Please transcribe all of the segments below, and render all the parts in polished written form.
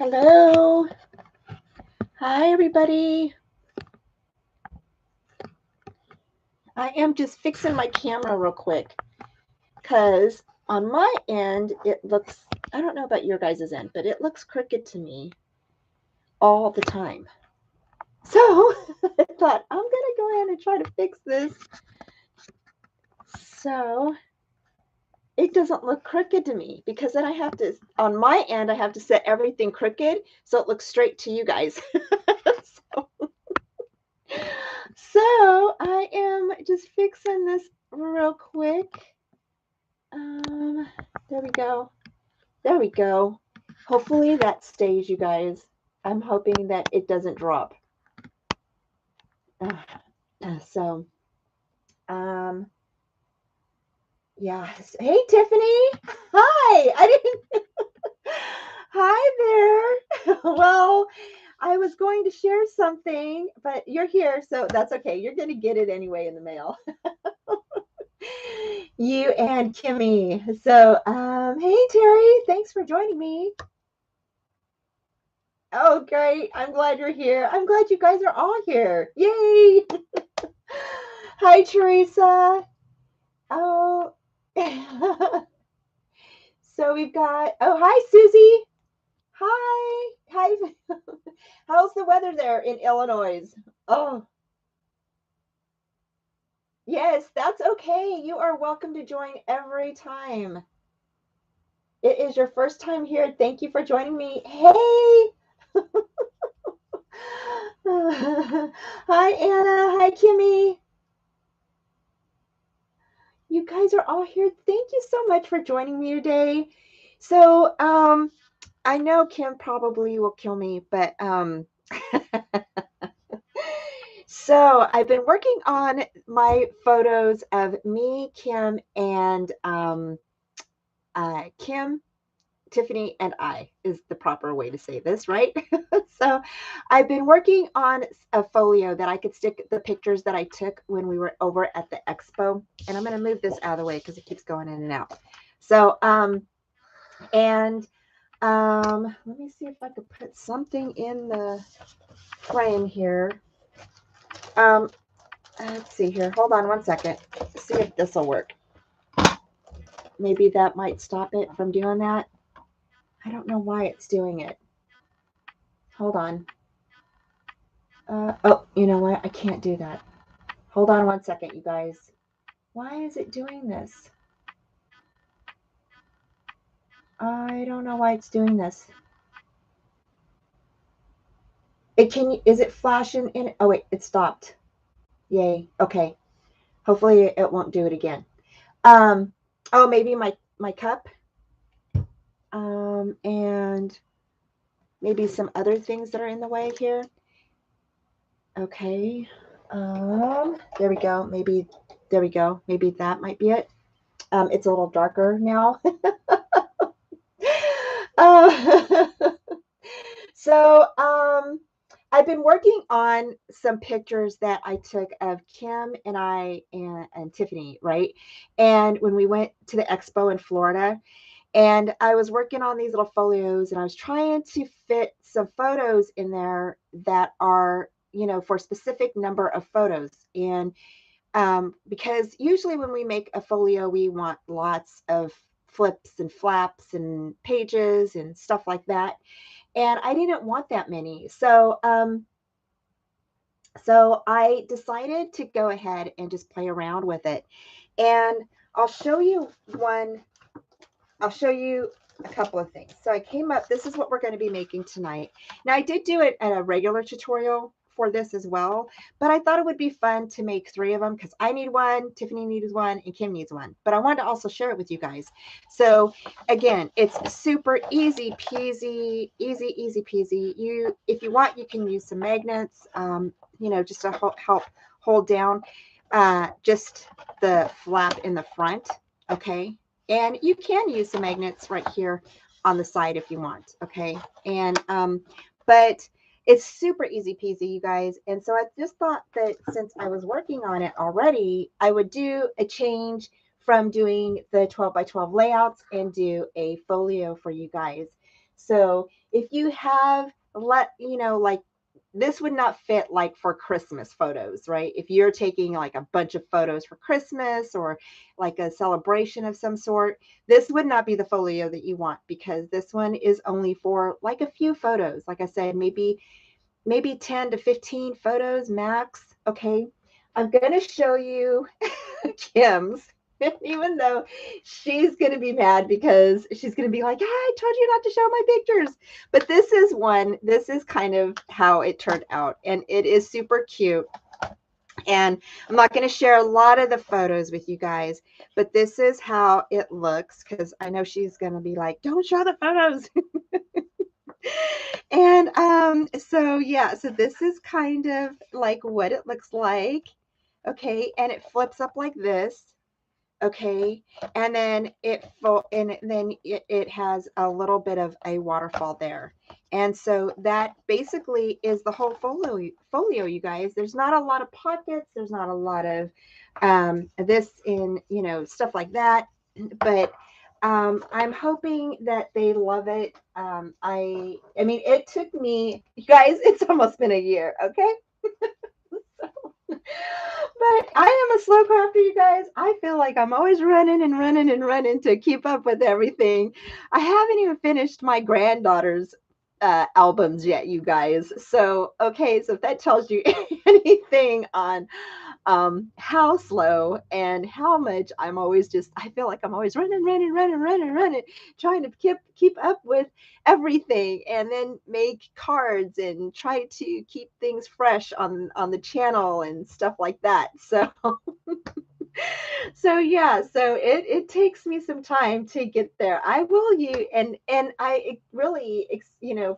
Hello. Hi, everybody. I am just fixing my camera real quick because on my end, it looks, I don't know about your guys' end, but it looks crooked to me all the time. So I thought I'm going to go ahead and try to fix this so it doesn't look crooked to me, because then I have to, on my end, I have to set everything crooked so it looks straight to you guys. So I am just fixing this real quick. There we go. There we go. Hopefully that stays, you guys. I'm hoping that it doesn't drop. So, yeah. Hey, Tiffany. Hi. I didn't. Hi there. Well, I was going to share something, but you're here, so that's okay. You're going to get it anyway in the mail. You and Kimmy. So, hey, Terry. Thanks for joining me. Oh, great. I'm glad you're here. I'm glad you guys are all here. Yay. Hi, Teresa. Oh, so we've got, oh, hi, Susie. Hi. Hi. How's the weather there in Illinois? Oh, yes, that's okay. You are welcome to join every time. It is your first time here. Thank you for joining me. Hey. Hi, Anna. Hi, Kimmy. You guys are all here. Thank you so much for joining me today. So, I know Kim probably will kill me, but so I've been working on my photos of me, Kim, and Kim, Tiffany, and I is the proper way to say this, right? So I've been working on a folio that I could stick the pictures that I took when we were over at the expo. And I'm going to move this out of the way because it keeps going in and out. So, and let me see if I could put something in the frame here. Let's see here. Hold on one second. Let's see if this will work. Maybe that might stop it from doing that. I don't know why it's doing it. Hold on. Oh, you know what? I can't do that. Hold on one second, you guys. Why is it doing this? I don't know why it's doing this. Is it flashing in? Oh, wait, it stopped. Yay. Okay. Hopefully it won't do it again. Oh, maybe my cup. And maybe some other things that are in the way here. Okay. There we go. Maybe, there we go. Maybe that might be it. It's a little darker now. So, I've been working on some pictures that I took of Kim and I and Tiffany, right? And when we went to the expo in Florida, and I was working on these little folios, and I was trying to fit some photos in there that are, for a specific number of photos. And because usually when we make a folio, we want lots of flips and flaps and pages and stuff like that. And I didn't want that many. So I decided to go ahead and just play around with it. And I'll show you a couple of things. So I came up, this is what we're going to be making tonight. Now I did do it at a regular tutorial for this as well, but I thought it would be fun to make 3 of them because I need one, Tiffany needs one, and Kim needs one. But I wanted to also share it with you guys. So again, it's super easy peasy, easy peasy. If you want, you can use some magnets, just to help hold down just the flap in the front. Okay. And you can use some magnets right here on the side if you want. Okay. And, but it's super easy peasy, you guys. And so I just thought that since I was working on it already, I would do a change from doing the 12 by 12 layouts and do a folio for you guys. So if you have, like, this would not fit like for Christmas photos, right? If you're taking like a bunch of photos for Christmas or like a celebration of some sort, this would not be the folio that you want, because this one is only for like a few photos. Like I said, maybe 10 to 15 photos max. Okay. I'm going to show you Kim's, even though she's going to be mad because she's going to be like, I told you not to show my pictures. But this is kind of how it turned out. And it is super cute. And I'm not going to share a lot of the photos with you guys, but this is how it looks, because I know she's going to be like, don't show the photos. And so yeah, so this is kind of like what it looks like. Okay, and it flips up like this. Okay, and then it has a little bit of a waterfall there. And so that basically is the whole folio, you guys. There's not a lot of pockets, there's not a lot of this in, stuff like that, but I'm hoping that they love it. I mean, it took me, you guys, it's almost been a year, okay? But I am a slow crafter, you guys. I feel like I'm always running and running and running to keep up with everything. I haven't even finished my granddaughter's albums yet, you guys. So, okay, so if that tells you anything on how slow and how much I feel like I'm always running, trying to keep up with everything, and then make cards and try to keep things fresh on the channel and stuff like that. So so yeah, so it takes me some time to get there. I will use, and I really,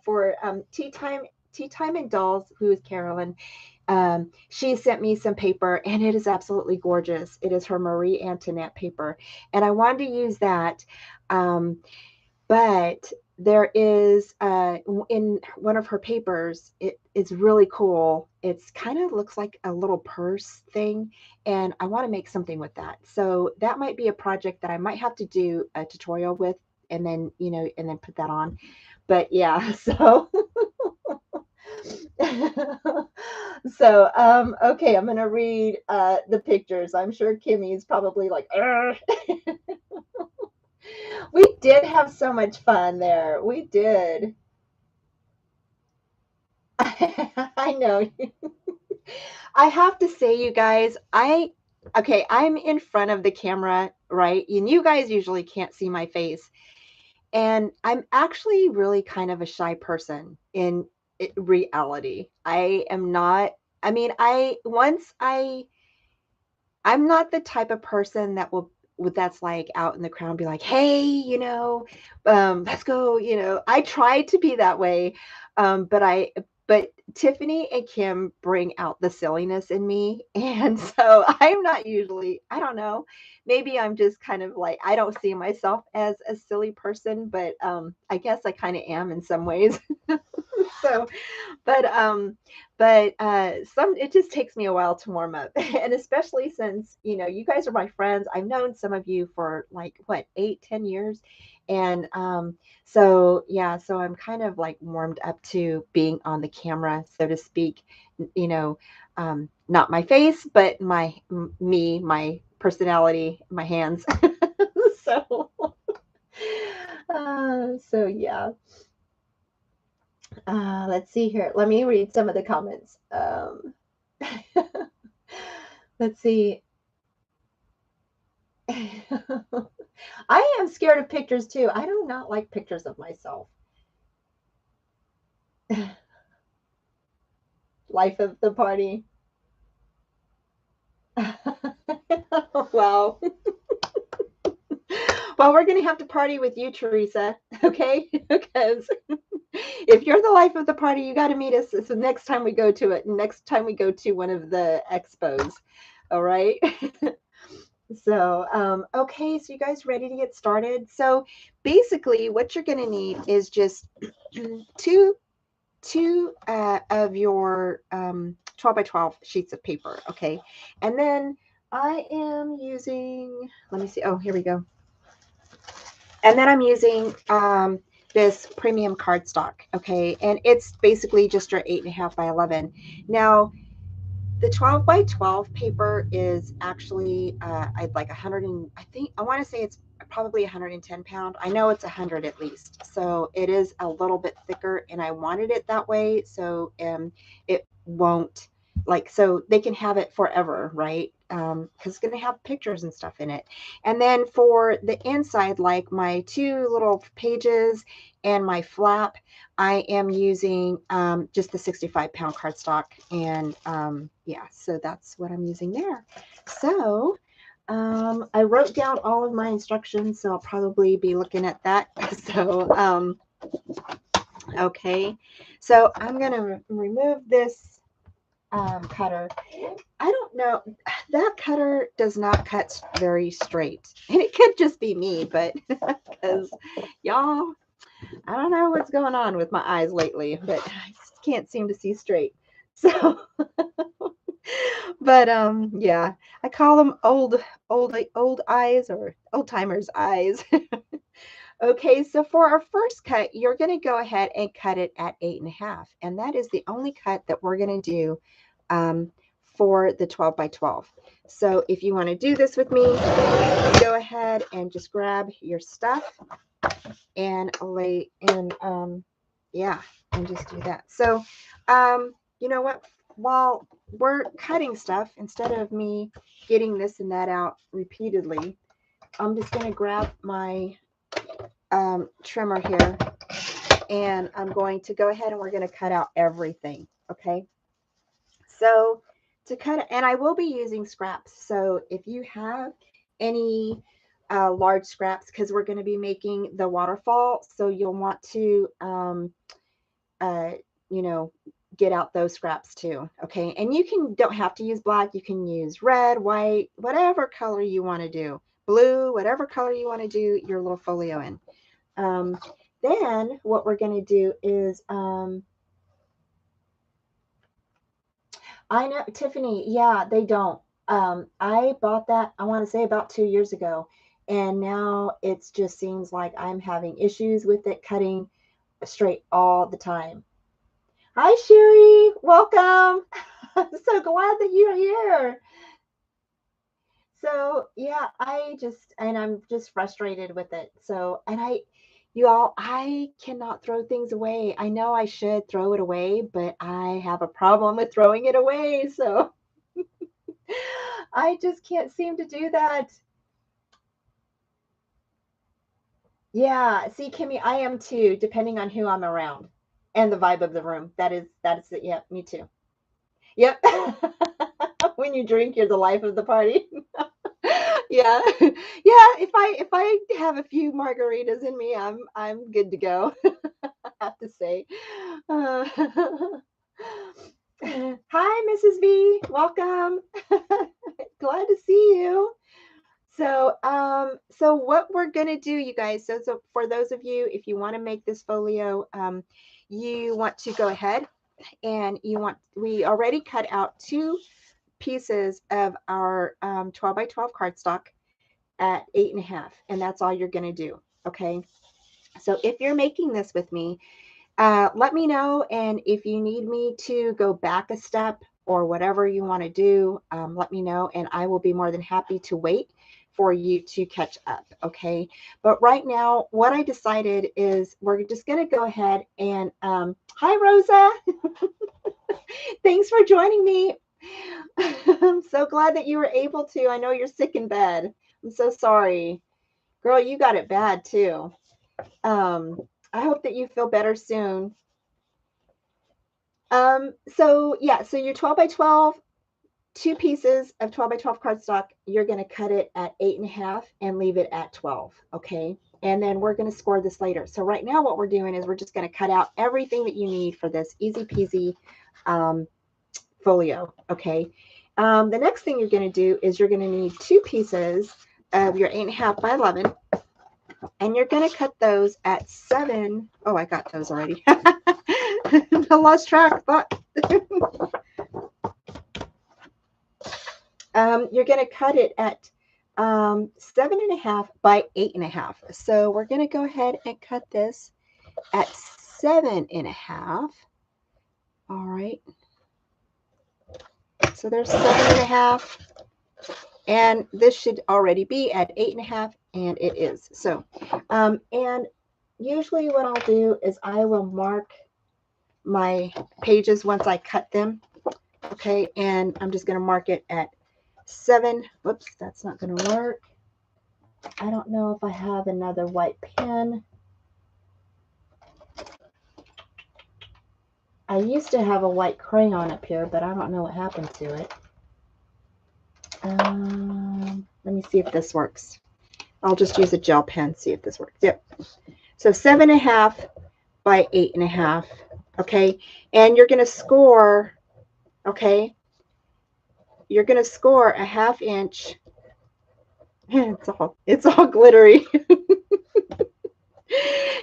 for tea time and dolls, who is Carolyn. She sent me some paper, and it is absolutely gorgeous. It is her Marie Antoinette paper, and I wanted to use that. But there is, in one of her papers, it is really cool. It's kind of looks like a little purse thing, and I want to make something with that. So that might be a project that I might have to do a tutorial with, and then, and then put that on. But yeah, so so okay, I'm gonna read the pictures. I'm sure Kimmy's probably like, we did have so much fun there. We did. I know. I have to say, you guys, okay, I'm in front of the camera, right? And you guys usually can't see my face. And I'm actually really kind of a shy person in reality. I am not, I mean, I'm not the type of person that that's like out in the crowd and be like, hey, let's go, I try to be that way. But Tiffany and Kim bring out the silliness in me. And so I'm not usually, I don't know, maybe I'm just kind of like, I don't see myself as a silly person, but I guess I kind of am in some ways. So, but some, it just takes me a while to warm up. And especially since, you guys are my friends. I've known some of you for like what, 8, 10 years. And so yeah, so I'm kind of like warmed up to being on the camera, so to speak. Not my face, but me, my personality, my hands. So so yeah. Let's see here. Let me read some of the comments. Let's see. I am scared of pictures too. I do not like pictures of myself. Life of the party. Wow. Well, we're going to have to party with you, Teresa. Okay? Because if you're the life of the party, you got to meet us. So next time we go to it, next time we go to one of the expos. All right. So, okay, so you guys ready to get started? So basically what you're going to need is just two of your 12 by 12 sheets of paper. Okay. And then I am using, let me see. Oh, here we go. And then I'm using this premium cardstock, okay? And it's basically just your 8.5 by 11. Now, the 12 by 12 paper is actually, I'd like 100 and I think, I want to say it's probably 110 pound. I know it's 100 at least. So it is a little bit thicker and I wanted it that way. So it won't like, so they can have it forever, right? Because it's going to have pictures and stuff in it. And then for the inside, like my 2 little pages and my flap, I am using just the 65-pound cardstock. And yeah, so that's what I'm using there. So I wrote down all of my instructions, so I'll probably be looking at that. So, okay. So I'm going to remove this cutter. I don't know. That cutter does not cut very straight. And it could just be me, but because y'all, I don't know what's going on with my eyes lately, but I just can't seem to see straight. So, but yeah, I call them old eyes or old timers eyes. Okay, so for our first cut, you're going to go ahead and cut it at 8.5, and that is the only cut that we're going to do for the 12 by 12. So if you want to do this with me, go ahead and just grab your stuff and lay in, yeah, and just do that. So, you know what? While we're cutting stuff, instead of me getting this and that out repeatedly, I'm just going to grab my trimmer here, and I'm going to go ahead and we're going to cut out everything. Okay. So to cut it, and I will be using scraps. So if you have any large scraps, because we're going to be making the waterfall, so you'll want to, you know, get out those scraps too. Okay. And you don't have to use black. You can use red, white, whatever color you want to do, blue, whatever color you want to do your little folio in. Then what we're going to do is, I know, Tiffany, yeah, they don't. I bought that, I want to say about 2 years ago, and now it just seems like I'm having issues with it cutting straight all the time. Hi, Sherry, welcome. I'm so glad that you're here. So yeah, I'm just frustrated with it. So, and you all, I cannot throw things away. I know I should throw it away, but I have a problem with throwing it away. So I just can't seem to do that. Yeah, see, Kimmy, I am too, depending on who I'm around and the vibe of the room. That's it. Yeah, me too. Yep. When you drink, you're the life of the party. Yeah. Yeah, if I have a few margaritas in me, I'm good to go. I have to say. Uh, Hi, Mrs. V. Welcome. Glad to see you. So what we're gonna do, you guys. So for those of you, if you want to make this folio, you want to go ahead and we already cut out 2 pieces of our 12 by 12 cardstock at 8.5, and that's all you're going to do. Okay. So if you're making this with me, let me know. And if you need me to go back a step or whatever you want to do, let me know. And I will be more than happy to wait for you to catch up. Okay. But right now, what I decided is we're just going to go ahead and, hi, Rosa. Thanks for joining me. I'm so glad that you were able to. I know you're sick in bed. I'm so sorry. Girl, you got it bad too. I hope that you feel better soon. So yeah, so your 12 by 12, 2 pieces of 12 by 12 cardstock, you're going to cut it at 8.5 and leave it at 12. Okay. And then we're going to score this later. So right now what we're doing is we're just going to cut out everything that you need for this easy peasy folio. Okay. The next thing you're going to do is you're going to need 2 pieces of your 8.5 by 11, and you're going to cut those at 7. Oh, I got those already. I lost track. You're going to cut it at 7.5 by 8.5. So we're going to go ahead and cut this at 7.5. All right. So there's 7.5. And this should already be at 8.5, and it is. So, and usually what I'll do is I will mark my pages once I cut them. Okay, and I'm just going to mark it at 7. Whoops, that's not going to work. I don't know if I have another white pen. I used to have a white crayon up here, but I don't know what happened to it. Let me see if this works. I'll just use a gel pen, see if this works. Yep. So 7.5 by 8.5. Okay. And you're going to score, okay, you're going to score a 1/2 inch. It's all glittery.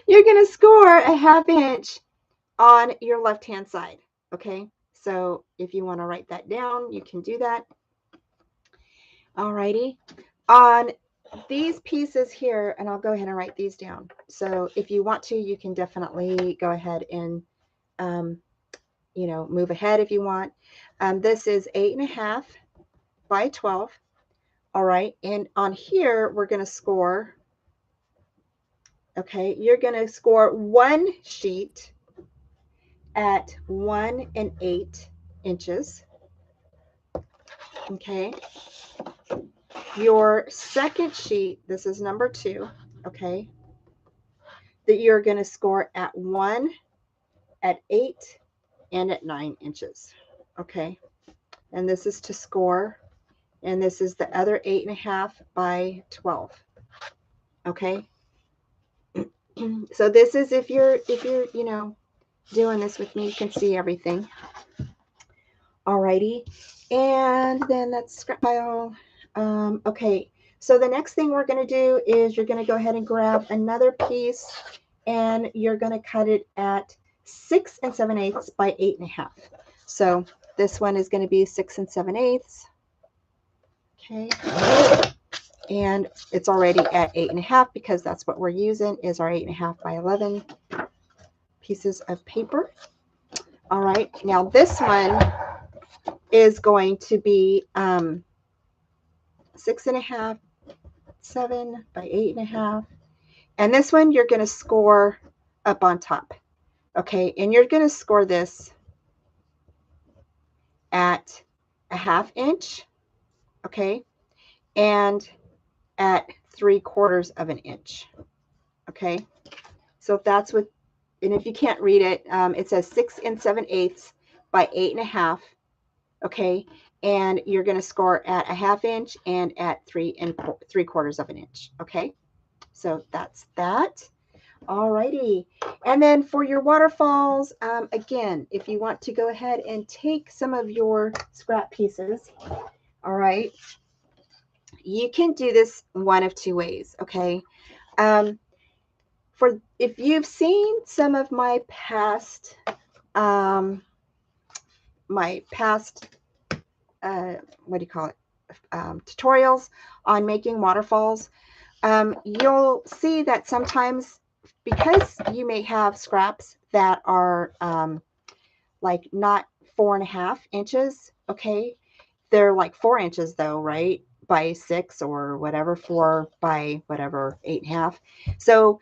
You're going to score a 1/2 inch on your left-hand side. Okay. So if you want to write that down, you can do that. Alrighty. On these pieces here, and I'll go ahead and write these down. So if you want to, you can definitely go ahead and, you know, move ahead if you want. This is 8.5 by 12. All right. And on here, we're going to score. Okay. You're going to score one sheet at 1 1/8 inches. Okay. Your second sheet, this is number 2, okay, that you're going to score at 1, at 8, and at 9 inches, okay, and this is to score, and this is the other 8.5 by 12, okay. So this is if you're you know, doing this with me, you can see everything. Alrighty, and then that's scrap pile. Okay, so the next thing we're going to do is you're going to go ahead and grab another piece, and you're going to cut it at 6 7/8 by 8.5. So this one is going to be 6 7/8. Okay, and it's already at 8.5 because that's what we're using is our 8.5 by 11 pieces of paper. All right, now this one is going to be 6.5, 7 by 8.5, and this one you're going to score up on top. Okay, and you're going to score this at a 1/2 inch, okay, and at 3/4 of an inch. Okay, so that's what, and if you can't read it, it says 6 7/8 by 8.5. Okay, and you're going to score at a 1/2 inch and at 3/4 of an inch. Okay, so that's that. Alrighty, and then for your waterfalls, again, if you want to go ahead and take some of your scrap pieces, all right, you can do this one of 2 ways. Okay, for if you've seen some of my past what do you call it, tutorials on making waterfalls, you'll see that sometimes, because you may have scraps that are like not 4.5 inches, okay, they're like 4 inches though, right, by 6 or whatever, 4 by whatever, 8.5. So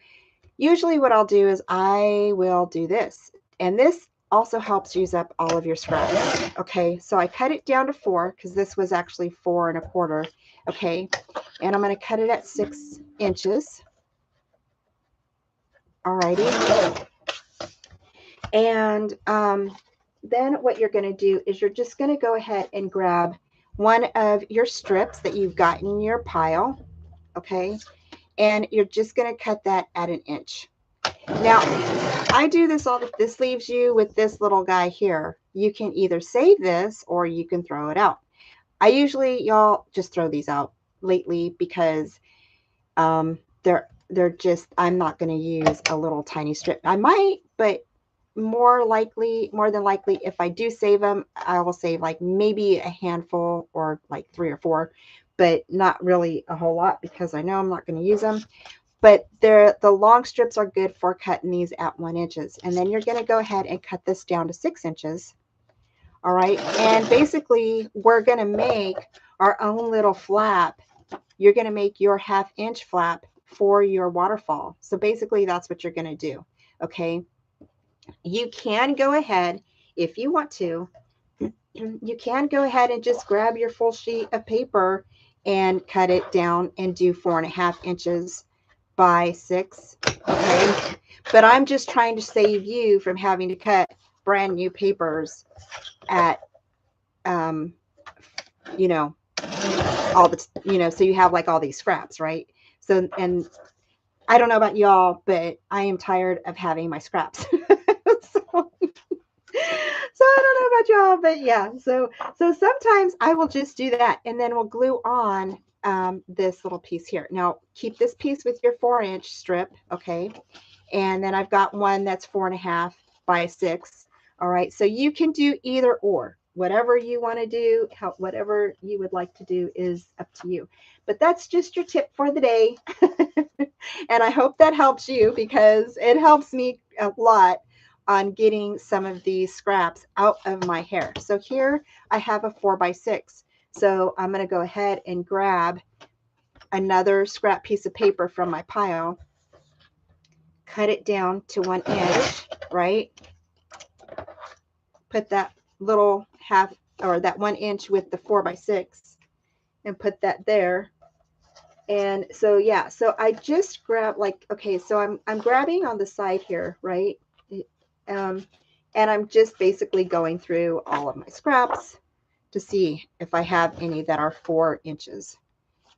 usually what I'll do is I will do this, and this also helps use up all of your scraps. Okay, so I cut it down to 4 because this was actually 4 1/4. Okay, and I'm going to cut it at 6 inches. Alrighty, and then what you're going to do is you're just going to go ahead and grab one of your strips that you've got in your pile. Okay, and you're just going to cut that at 1 inch. Now, I do this all. This leaves you with this little guy here. You can either save this or you can throw it out. I usually, y'all, just throw these out lately because they're just, I'm not going to use a little tiny strip. I might, but more than likely, if I do save them, I will save like maybe a handful or like 3 or 4, but not really a whole lot because I know I'm not going to use them. but the long strips are good for cutting these at 1 inches. And then you're going to go ahead and cut this down to 6 inches. All right. And basically we're going to make our own little flap. You're going to make your 1/2 inch flap for your waterfall. So basically that's what you're going to do. Okay. You can go ahead if you want to. You can go ahead and just grab your full sheet of paper and cut it down and do 4.5 inches by 6. Okay. But I'm just trying to save you from having to cut brand new papers at, you know, all the, so you have like all these scraps, right? So, and I don't know about y'all, but I am tired of having my scraps. so, so I don't know about y'all, but yeah. So sometimes I will just do that, and then we'll glue on this little piece here. Now keep this piece with your 4-inch strip, okay? And then I've got one that's 4.5 by 6. All right. So you can do either or. Whatever you want to do, whatever you would like to do is up to you. But that's just your tip for the day. And I hope that helps you, because it helps me a lot on getting some of these scraps out of my hair. So here I have a 4 by 6. So I'm going to go ahead and grab another scrap piece of paper from my pile, cut it down to 1 inch, right? Put that little half, or that 1 inch with the 4 by 6, and put that there. And so, yeah, so I just grab, like, okay, so I'm grabbing on the side here, right? And I'm just basically going through all of my scraps to see if I have any that are 4 inches.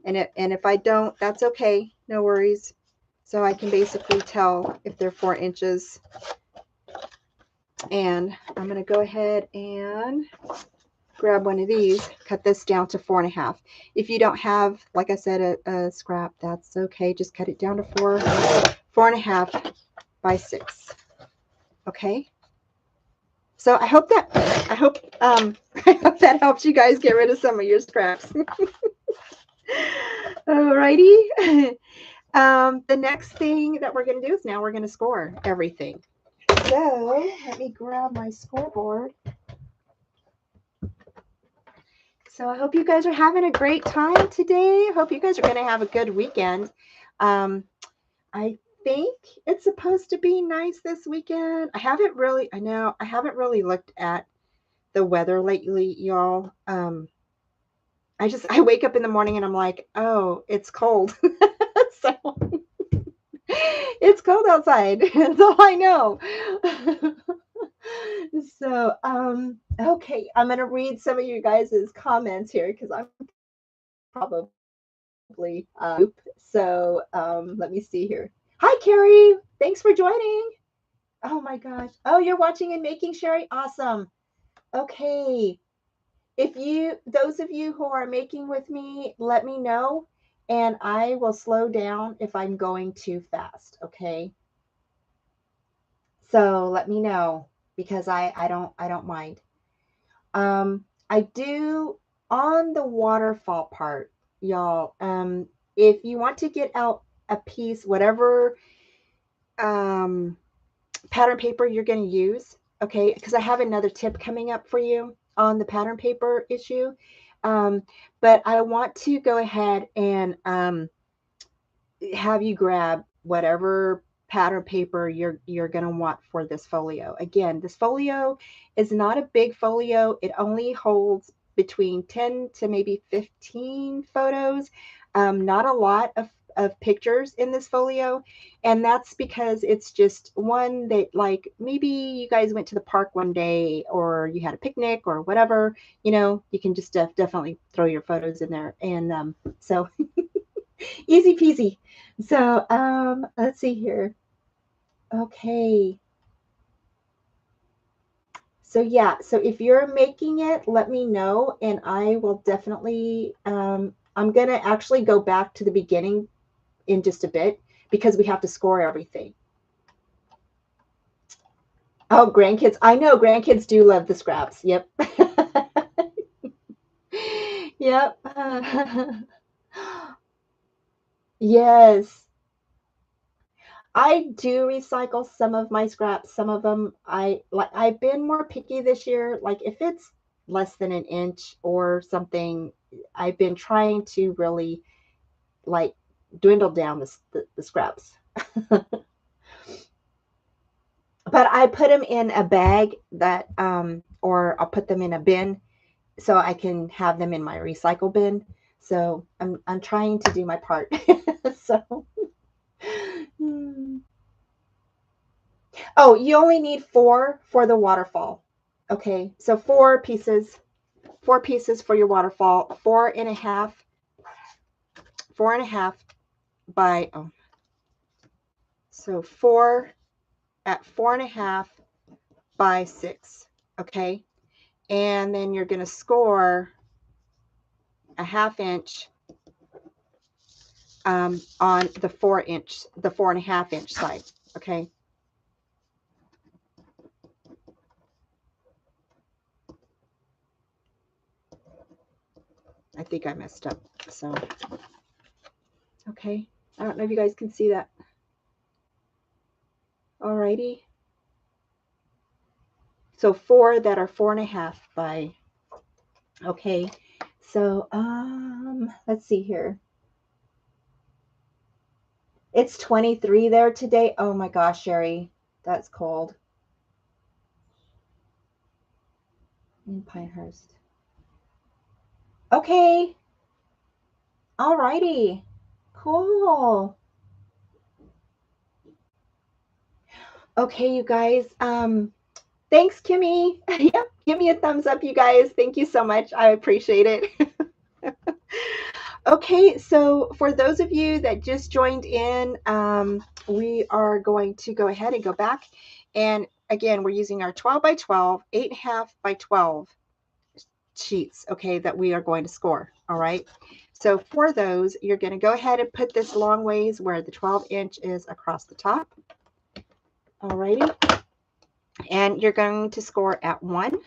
And if I don't, that's okay, no worries. So I can basically tell if they're 4 inches. And I'm going to go ahead and grab one of these, cut this down to 4.5. If you don't have, like I said, a scrap, that's okay. Just cut it down to 4.5 by 6. Okay. So I hope that I hope that helps you guys get rid of some of your scraps. Alrighty. The next thing that we're going to do is now we're going to score everything. So let me grab my scoreboard. So I hope you guys are having a great time today. I hope you guys are going to have a good weekend. I think it's supposed to be nice this weekend. I haven't really looked at the weather lately, y'all. I wake up in the morning and I'm like, oh, it's cold. So it's cold outside. That's all I know. So, okay, I'm going to read some of you guys' comments here because I'm probably so let me see here. Hi, Carrie. Thanks for joining. Oh my gosh. Oh, you're watching and making, Sherry? Awesome. Okay. Those of you who are making with me, let me know, and I will slow down if I'm going too fast. Okay. So let me know, because I don't mind. I do on the waterfall part, y'all. If you want to get out a piece, whatever pattern paper you're going to use, okay, because I have another tip coming up for you on the pattern paper issue. But I want to go ahead and have you grab whatever pattern paper you're going to want for this folio. Again, this folio is not a big folio. It only holds between 10 to maybe 15 photos. Not a lot of pictures in this folio, and that's because it's just one that, like, maybe you guys went to the park one day, or you had a picnic or whatever, you can just definitely throw your photos in there. And so easy peasy. So let's see here. Okay. So yeah, so if you're making it, let me know, and I will definitely, I'm going to actually go back to the beginning in just a bit, because we have to score everything. Oh, grandkids. I know grandkids do love the scraps. Yep. Yep. Yes. I do recycle some of my scraps. Some of them I've been more picky this year. Like if it's less than an inch or something, I've been trying to really like dwindle down the scraps. But I put them in a bag that or I'll put them in a bin so I can have them in my recycle bin. So I'm trying to do my part. So hmm. Oh, you only need 4 for the waterfall. Okay, so 4 pieces for your waterfall, 4.5, 4.5 by, oh, so 4.5 by 6. Okay, and then you're going to score a 1/2 inch on the 4.5 inch side. Okay. I think I messed up. So, okay. I don't know if you guys can see that. Alrighty. So 4 that are 4.5 by, okay. So, let's see here. It's 23 there today. Oh my gosh, Sherry, that's cold. In Pinehurst. Okay. Alrighty. Cool. Okay, you guys. Thanks, Kimmy. Yep, give me a thumbs up, you guys. Thank you so much. I appreciate it. Okay, so for those of you that just joined in, we are going to go ahead and go back. And again, we're using our 12 by 12, 8.5 by 12 sheets, okay, that we are going to score. All right. So for those, you're going to go ahead and put this long ways where the 12 inch is across the top. All righty. And you're going to score at 1.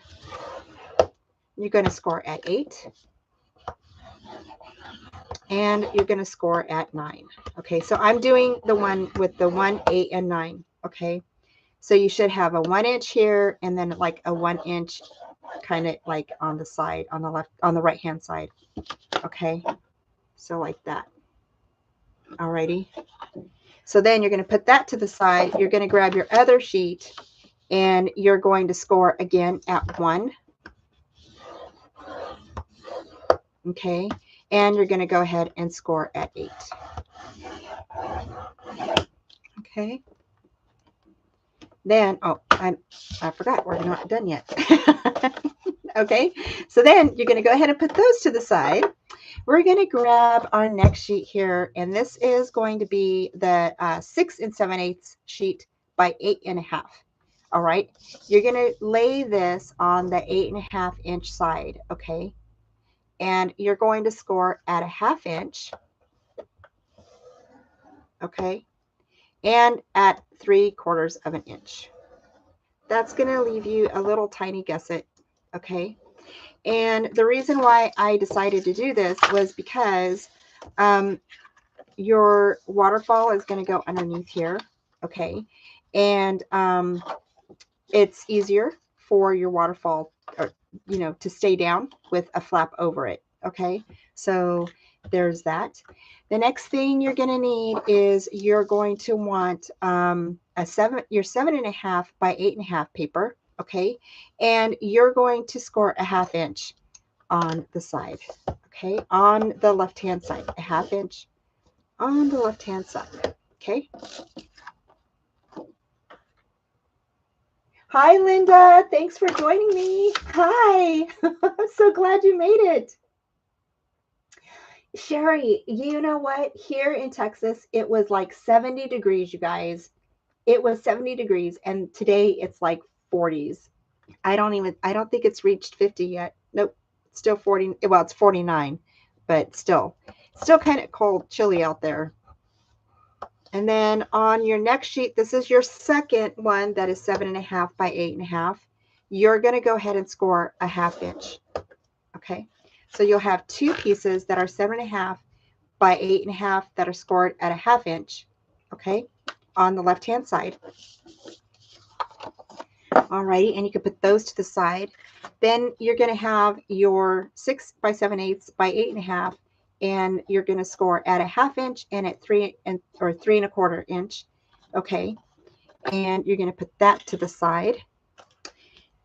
You're going to score at 8. And you're going to score at 9. Okay, so I'm doing the one with the 1, 8, and 9. Okay, so you should have a 1 inch here and then like a 1 inch kind of like on the side, on the left, on the right hand side. Okay, so like that. Alrighty. So then you're going to put that to the side. You're going to grab your other sheet and you're going to score again at 1. Okay, and you're going to go ahead and score at 8. Okay. Then, oh, I forgot, we're not done yet. Okay, so then you're going to go ahead and put those to the side. We're going to grab our next sheet here, and this is going to be the 6 7/8 sheet by 8.5. All right, you're going to lay this on the 8.5 inch side, okay, and you're going to score at a 1/2 inch, okay, and at 3/4 of an inch. That's going to leave you a little tiny gusset, okay? And the reason why I decided to do this was because your waterfall is going to go underneath here, okay? And it's easier for your waterfall, or, you know, to stay down with a flap over it, okay? So there's that. The next thing you're going to need is you're going to want your 7.5 by 8.5 paper, okay? And you're going to score a 1/2 inch on the side, okay? On the left-hand side, a 1/2 inch on the left-hand side, okay? Hi, Linda. Thanks for joining me. Hi. I'm so glad you made it. Sherry, you know what? Here in Texas, it was like 70 degrees, you guys. It was 70 degrees, and today it's like 40s. I don't think it's reached 50 yet. Nope. It's still 40. Well, it's 49, but still kind of cold, chilly out there. And then on your next sheet, this is your second one that is 7.5 by 8.5. You're going to go ahead and score a 1/2 inch. Okay. So you'll have 2 pieces that are 7.5 by 8.5 that are scored at a 1/2 inch. Okay. on the left-hand side. Alrighty, and you can put those to the side. Then you're going to have your 6 by 7/8 by 8.5, and you're going to score at a 1/2 inch and at 3 or 3 1/4 inch. Okay, and you're going to put that to the side.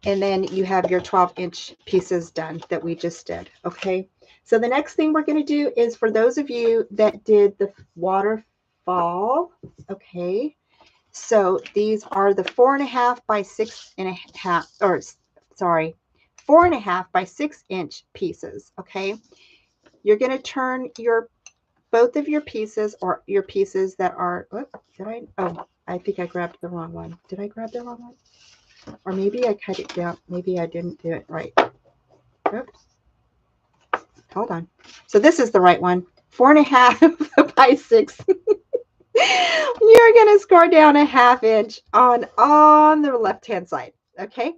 And then you have your 12-inch pieces done that we just did. Okay, so the next thing we're going to do is for those of you that did the waterfall. Okay, so these are the 4.5 by 6.5, or sorry, 4.5 by 6 inch pieces. Okay, you're going to turn both of your pieces, or your pieces that are, I think I grabbed the wrong one. Did I grab the wrong one? Or maybe I cut it down. Maybe I didn't do it right. Oops. Hold on. So this is the right one. 4.5 by 6. You're going to score down a 1/2 inch on the left-hand side. Okay.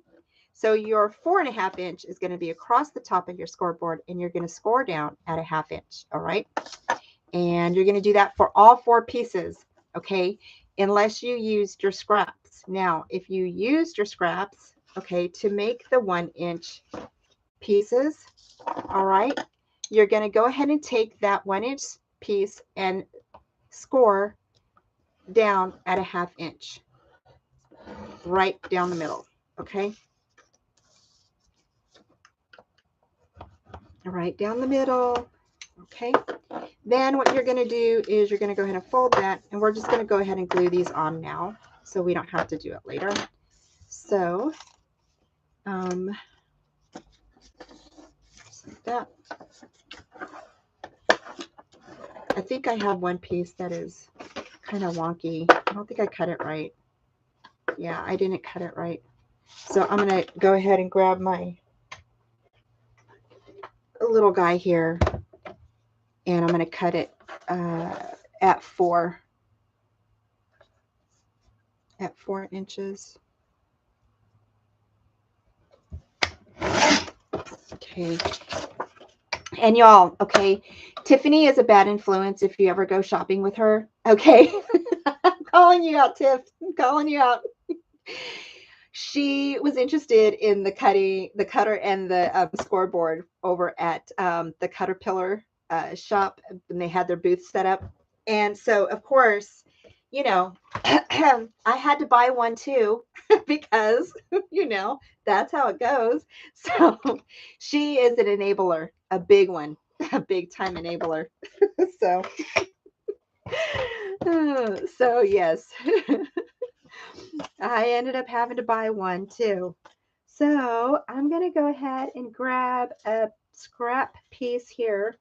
So your 4.5 inch is going to be across the top of your scoreboard, and you're going to score down at a 1/2 inch. All right. And you're going to do that for all 4 pieces. Okay. Unless you used your scraps. Now, if you used your scraps, okay, to make the 1-inch pieces, all right, you're going to go ahead and take that 1-inch piece and score down at a 1/2 inch, right down the middle. Okay. Right down the middle. Okay. Then what you're going to do is you're going to go ahead and fold that, and we're just going to go ahead and glue these on now, so we don't have to do it later. So, just like that. I think I have one piece that is kind of wonky. I don't think I cut it right. Yeah, I didn't cut it right. So I'm going to go ahead and grab my little guy here, and I'm going to cut it at 4 inches. Okay. And y'all, okay, Tiffany is a bad influence if you ever go shopping with her. Okay. I'm calling you out, Tiff. I'm calling you out. She was interested in the cutter and the scoreboard over at the Caterpillar shop, and they had their booth set up. And so, of course, you know, I had to buy one too, because, you know, that's how it goes. So she is an enabler, a big one, a big time enabler. So yes, I ended up having to buy one too. So I'm going to go ahead and grab a scrap piece here.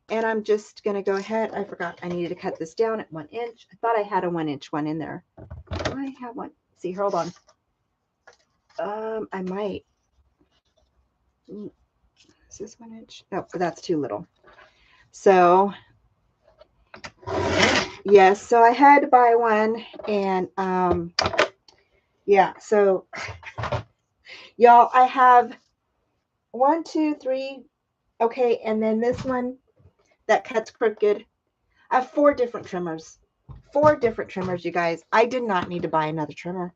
And I'm just going to go ahead. I forgot I needed to cut this down at 1 inch. I thought I had a 1-inch one in there. Do I have one? Let's see, hold on. I might. Is this 1 inch? No, that's too little. So, yes, so I had to buy one. And, yeah, so, y'all, I have 1, 2, 3. Okay, and then this one that cuts crooked. I have 4 different trimmers. 4 different trimmers, you guys. I did not need to buy another trimmer,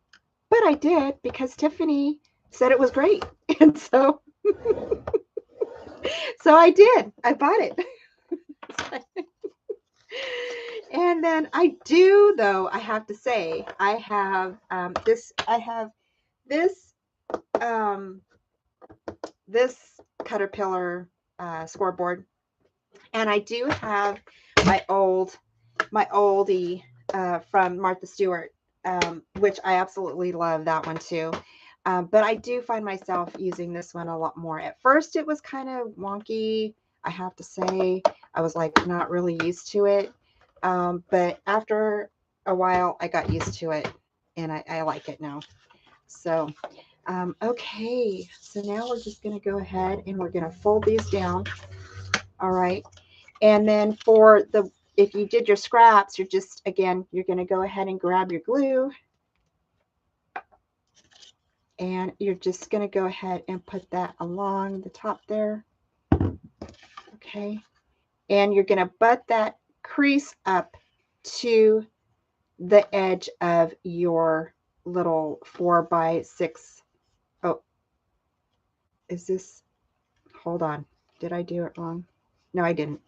but I did because Tiffany said it was great. And so, so I did. I bought it. And then I do, though, I have to say, I have this Caterpillar scoreboard, and I do have my oldie from Martha Stewart, which I absolutely love that one too. But I do find myself using this one a lot more. At first, it was kind of wonky, I have to say. I was like not really used to it. But after a while, I got used to it, and I like it now. So, okay. So now we're just going to go ahead and we're going to fold these down. All right. And then if you did your scraps, you're going to go ahead and grab your glue. And you're just going to go ahead and put that along the top there. Okay. And you're going to butt that crease up to the edge of your little 4x6. Oh, is this, hold on. Did I do it wrong? No, I didn't.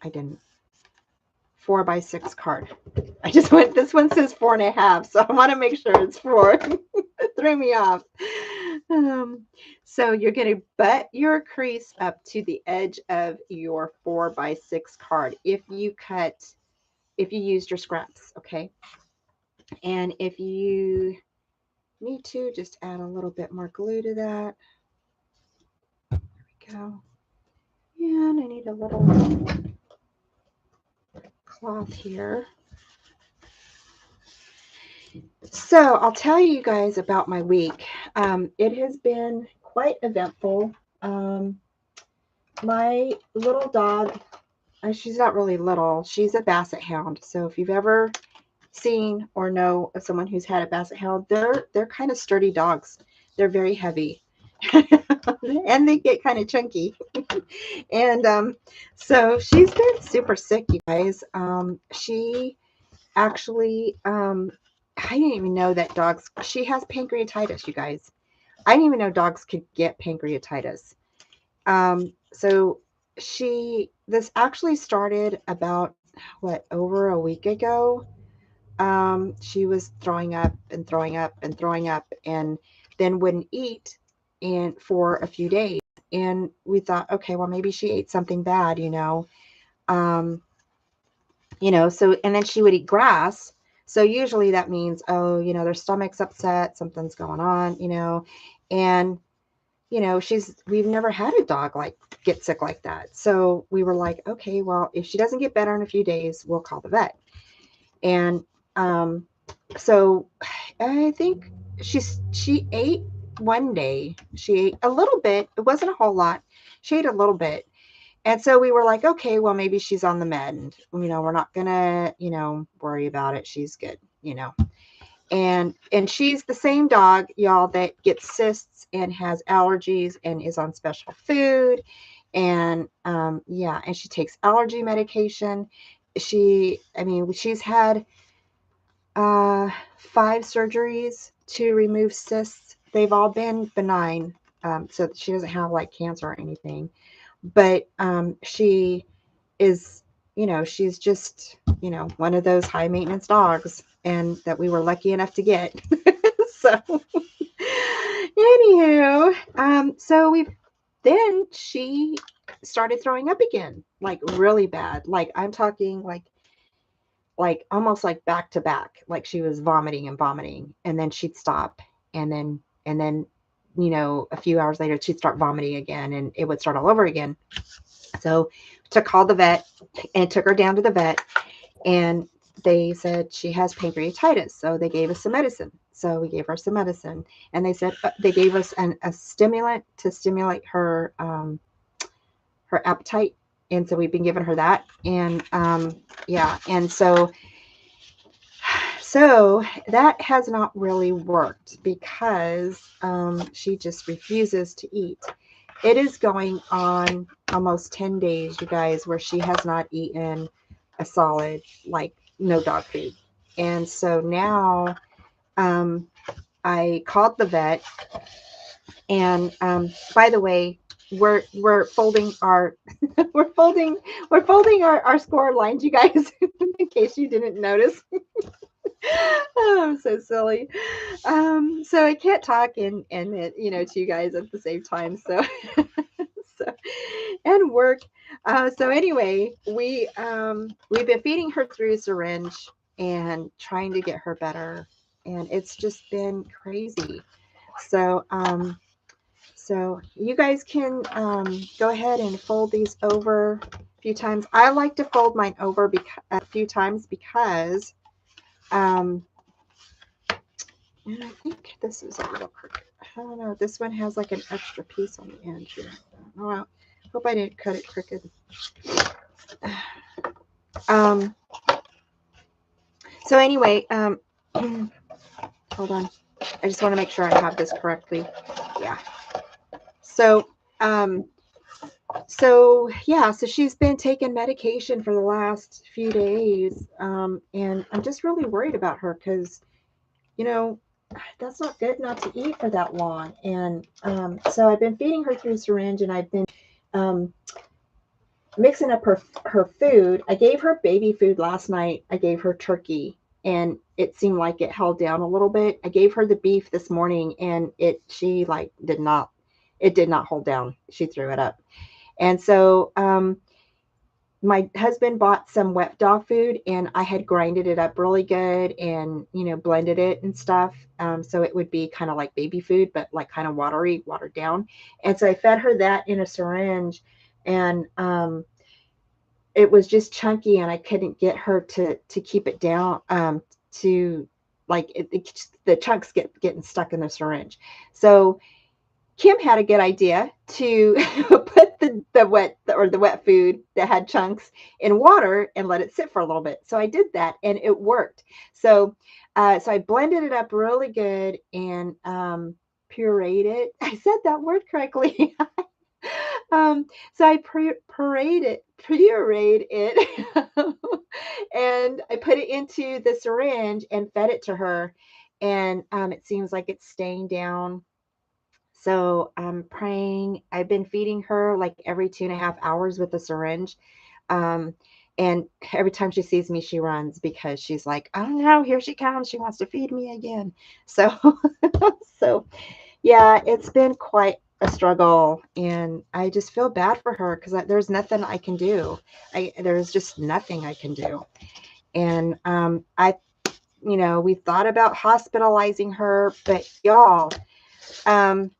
4x6 card. I just went, this one says 4.5, so I want to make sure it's 4. It threw me off. So you're going to butt your crease up to the edge of your 4x6 card if you used your scraps, okay? And if you need to, just add a little bit more glue to that. There we go. And I need a little cloth here. So I'll tell you guys about my week. It has been quite eventful. My little dog, she's not really little, she's a basset hound. So if you've ever seen or know of someone who's had a basset hound, they're kind of sturdy dogs. They're very heavy. And they get kind of chunky. And so she's been super sick, you guys. She actually, I didn't even know that dogs, she has pancreatitis, you guys. I didn't even know dogs could get pancreatitis. So this actually started about, over a week ago. She was throwing up and throwing up and throwing up, and then wouldn't eat for a few days. And we thought, okay, well, maybe she ate something bad, so, and then she would eat grass. So usually that means, oh, their stomach's upset, something's going on, and, we've never had a dog get sick like that. So we were like, okay, well, if she doesn't get better in a few days, we'll call the vet. And, so I think she ate one day, she ate a little bit. It wasn't a whole lot. She ate a little bit. And so we were like, okay, well, maybe she's on the med, and, we're not gonna, worry about it. She's good, and she's the same dog, y'all, that gets cysts and has allergies and is on special food. And, yeah, and she takes allergy medication. She's had, 5 surgeries to remove cysts. They've all been benign. So she doesn't have cancer or anything. But she is, she's just, one of those high maintenance dogs, and that we were lucky enough to get. So anywho, so then she started throwing up again, really bad. I'm talking almost back to back, she was vomiting and vomiting, and then she'd stop, and then a few hours later she'd start vomiting again, and it would start all over again. So to call the vet, and took her down to the vet, and they said she has pancreatitis. So they gave us some medicine. So we gave her some medicine, and they said they gave us a stimulant to stimulate her her appetite. And so we've been giving her that. And yeah, and so that has not really worked, because she just refuses to eat. It is going on almost 10 days, you guys, where she has not eaten a solid, no dog food. And so now I called the vet, and by the way, we're folding our our score lines, you guys, in case you didn't notice. Oh, I'm so silly. So I can't talk and to you guys at the same time. So and work. So anyway, we've been feeding her through a syringe and trying to get her better, and it's just been crazy. So so you guys can go ahead and fold these over a few times. I like to fold mine over a few times because and I think this is a little crooked. I don't know. This one has an extra piece on the end here. Oh, well, hope I didn't cut it crooked. So anyway, hold on. I just want to make sure I have this correctly. Yeah. So, So yeah, so she's been taking medication for the last few days. And I'm just really worried about her because, you know, that's not good not to eat for that long. And so I've been feeding her through syringe, and I've been um, mixing up her food. I gave her baby food last night. I gave her turkey, and it seemed like it held down a little bit. I gave her the beef this morning, and she like did not hold down. She threw it up. And so my husband bought some wet dog food, and I had grinded it up really good and, blended it and stuff. So it would be kind of like baby food, but like kind of watered down. And so I fed her that in a syringe, and it was just chunky, and I couldn't get her to keep it down, to like the chunks getting stuck in the syringe. So Kim had a good idea to put the wet food that had chunks in water and let it sit for a little bit. So I did that, and it worked. So so I blended it up really good and pureed it. I said that word correctly. So I pureed it, and I put it into the syringe and fed it to her. And it seems like it's staying down. So I'm praying. I've been feeding her like every 2.5 hours with a syringe. Um, and every time she sees me, she runs because she's like, oh no, here she comes. She wants to feed me again. So, so yeah, it's been quite a struggle, and I just feel bad for her because there's nothing I can do. There's just nothing I can do. And we thought about hospitalizing her, but y'all, um,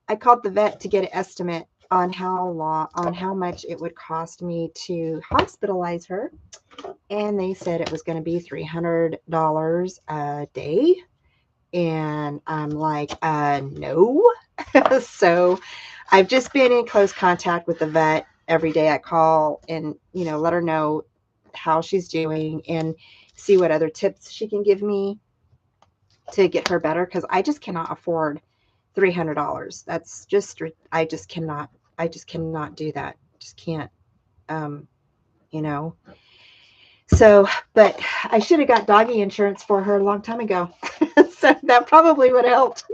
I called the vet to get an estimate on how much it would cost me to hospitalize her, and they said it was going to be $300 a day. And I'm like, no. So I've just been in close contact with the vet every day. I call and, let her know how she's doing and see what other tips she can give me to get her better, because I just cannot afford $300. That's just, I just cannot do that. Just can't, um, you know. So, but I should have got doggy insurance for her a long time ago. So that probably would have helped.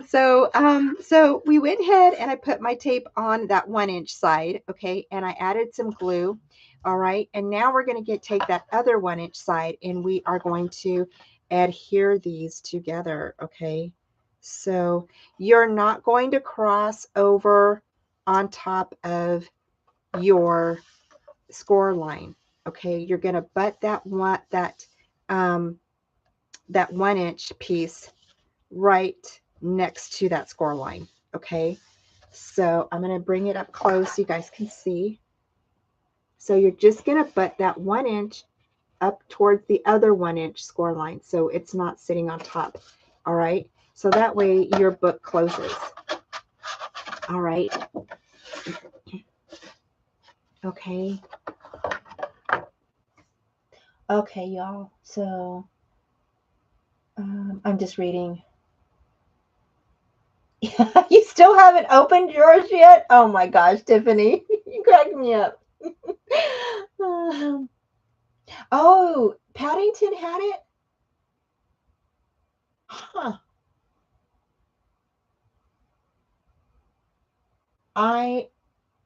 So we went ahead and I put my tape on that 1-inch side, okay, and I added some glue. All right, and now we're going to take that other 1-inch side, and we are going to adhere these together, okay? So you're not going to cross over on top of your score line, okay? You're going to butt that 1-inch piece right next to that score line, okay? So I'm going to bring it up close so you guys can see. So you're just going to butt that 1-inch up towards the other 1-inch score line, so it's not sitting on top. All right, so that way your book closes. All right, okay, y'all, so I'm just reading. You still haven't opened yours yet? Oh my gosh, Tiffany, you cracked me up. Oh, Paddington had it? Huh.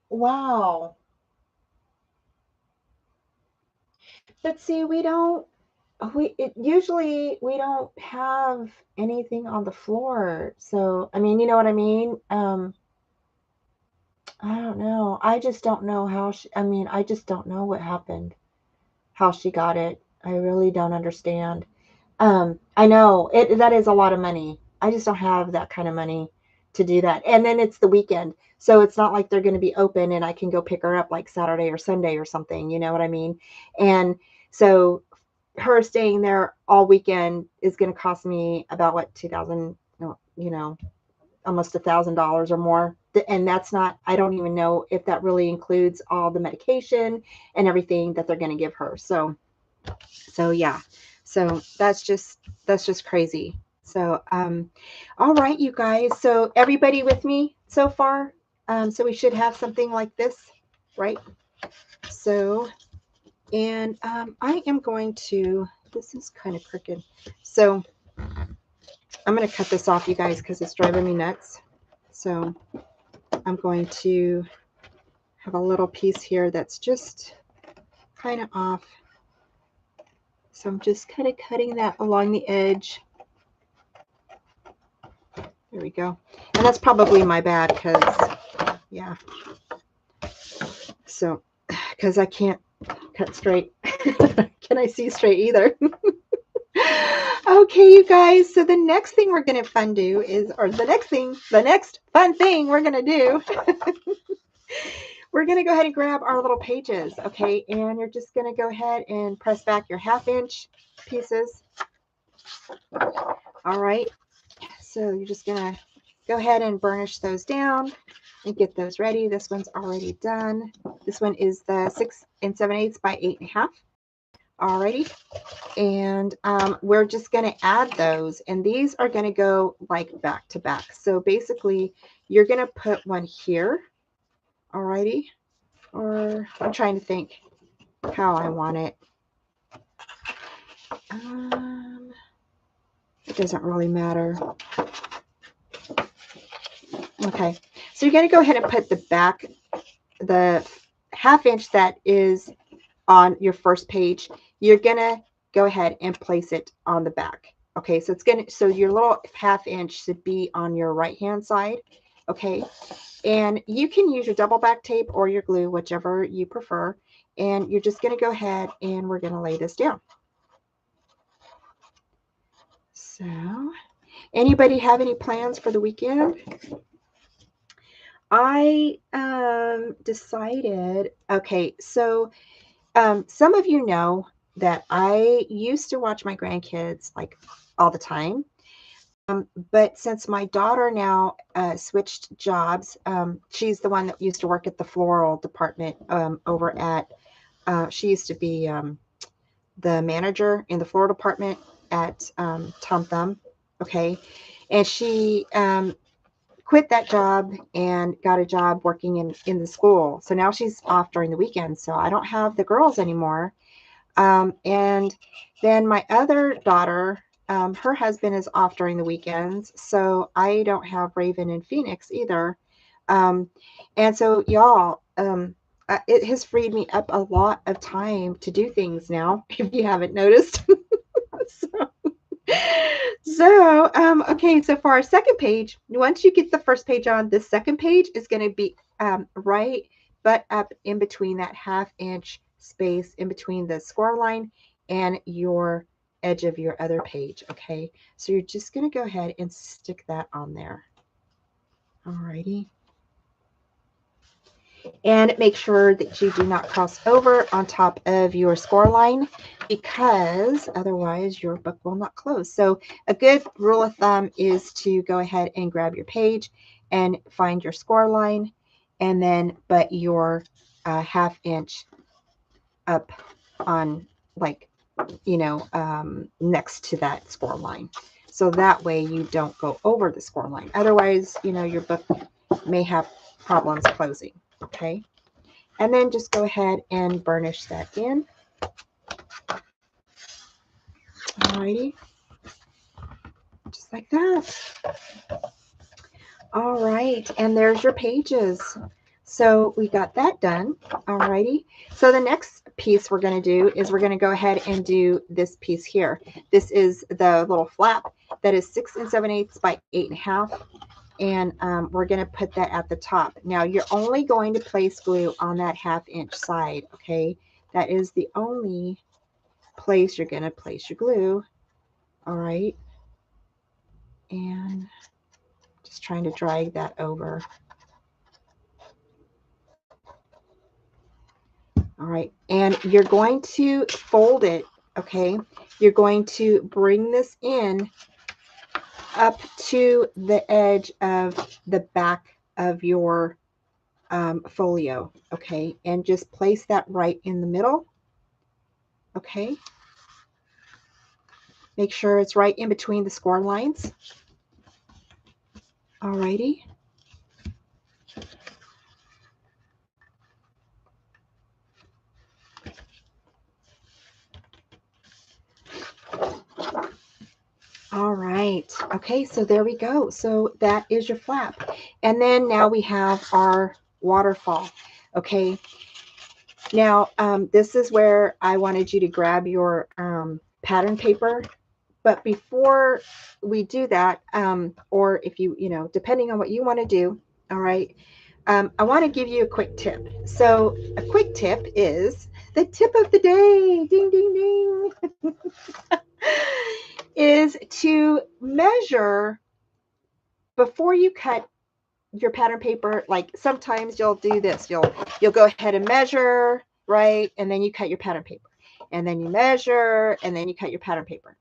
Wow. But see, usually we don't have anything on the floor. So, I mean, you know what I mean? I don't know. I just don't know I just don't know what happened, how she got it. I really don't understand. I know that is a lot of money. I just don't have that kind of money to do that. And then it's the weekend. So it's not like they're going to be open and I can go pick her up like Saturday or Sunday or something. You know what I mean? And so her staying there all weekend is going to cost me about what, 2,000, almost $1,000 or more. And that's not, I don't even know if that really includes all the medication and everything that they're going to give her. So yeah, so that's just crazy. So all right, you guys, so everybody with me so far? So we should have something like this, right? So, and I am going to, this is kind of crooked. So I'm going to cut this off, you guys, because it's driving me nuts. So I'm going to have a little piece here that's just kind of off. So I'm just kind of cutting that along the edge. There we go. And that's probably my bad because, yeah. So, because I can't cut straight. Can I see straight either? Okay, you guys. So the next thing we're going to the next fun thing we're going to do, we're going to go ahead and grab our little pages. Okay. And you're just going to go ahead and press back your 1/2 inch pieces. All right. So you're just going to go ahead and burnish those down and get those ready. This one's already done. This one is the 6 7/8 by 8 1/2. Alrighty. And we're just going to add those, and these are going to go like back to back. So basically you're going to put one here. Alrighty. Or I'm trying to think how I want it. It doesn't really matter. Okay. So you're going to go ahead and put the back, the 1/2 inch that is on your first page, you're going to go ahead and place it on the back. Okay, so so your little 1/2 inch should be on your right hand side. Okay, and you can use your double back tape or your glue, whichever you prefer. And you're just going to go ahead and we're going to lay this down. So, anybody have any plans for the weekend? I decided, okay, so some of you know that I used to watch my grandkids like all the time. But since my daughter now switched jobs, she's the one that used to work at the floral department over at, she used to be the manager in the floral department at Tom Thumb. Okay. And she quit that job and got a job working in the school. So now she's off during the weekend. So I don't have the girls anymore. And then my other daughter, her husband is off during the weekends, so I don't have Raven and Phoenix either. And so y'all, it has freed me up a lot of time to do things now, if you haven't noticed. Okay, so for our second page, once you get the first page on, the second page is going to be right butt up in between that 1/2 inch space in between the score line and your edge of your other page. Okay, so you're just going to go ahead and stick that on there. Alrighty. And make sure that you do not cross over on top of your score line, because otherwise your book will not close. So a good rule of thumb is to go ahead and grab your page and find your score line, and then put your 1/2 inch up on, like, next to that score line. So that way you don't go over the score line. Otherwise, your book may have problems closing. Okay. And then just go ahead and burnish that in. Alrighty. Just like that. All right. And there's your pages. So we got that done. Alrighty. So the next piece we're going to do is we're going to go ahead and do this piece here. This is the little flap that is 6 7/8 by 8 1/2. And we're going to put that at the top. Now you're only going to place glue on that 1/2 inch side. Okay. That is the only place you're going to place your glue. All right. And just trying to drag that over. All right. And you're going to fold it. Okay. You're going to bring this in up to the edge of the back of your folio. Okay. And just place that right in the middle. Okay. Make sure it's right in between the score lines. Alrighty. All right. Okay, so there we go. So that is your flap. And then now we have our waterfall. Okay. Now, this is where I wanted you to grab your pattern paper. But before we do that, or if you, depending on what you want to do, all right, I want to give you a quick tip. So a quick tip is the tip of the day. Ding, ding, ding. Is to measure before you cut your pattern paper. Like sometimes you'll do this. You'll go ahead and measure, right? And then you cut your pattern paper. And then you measure, and then you cut your pattern paper.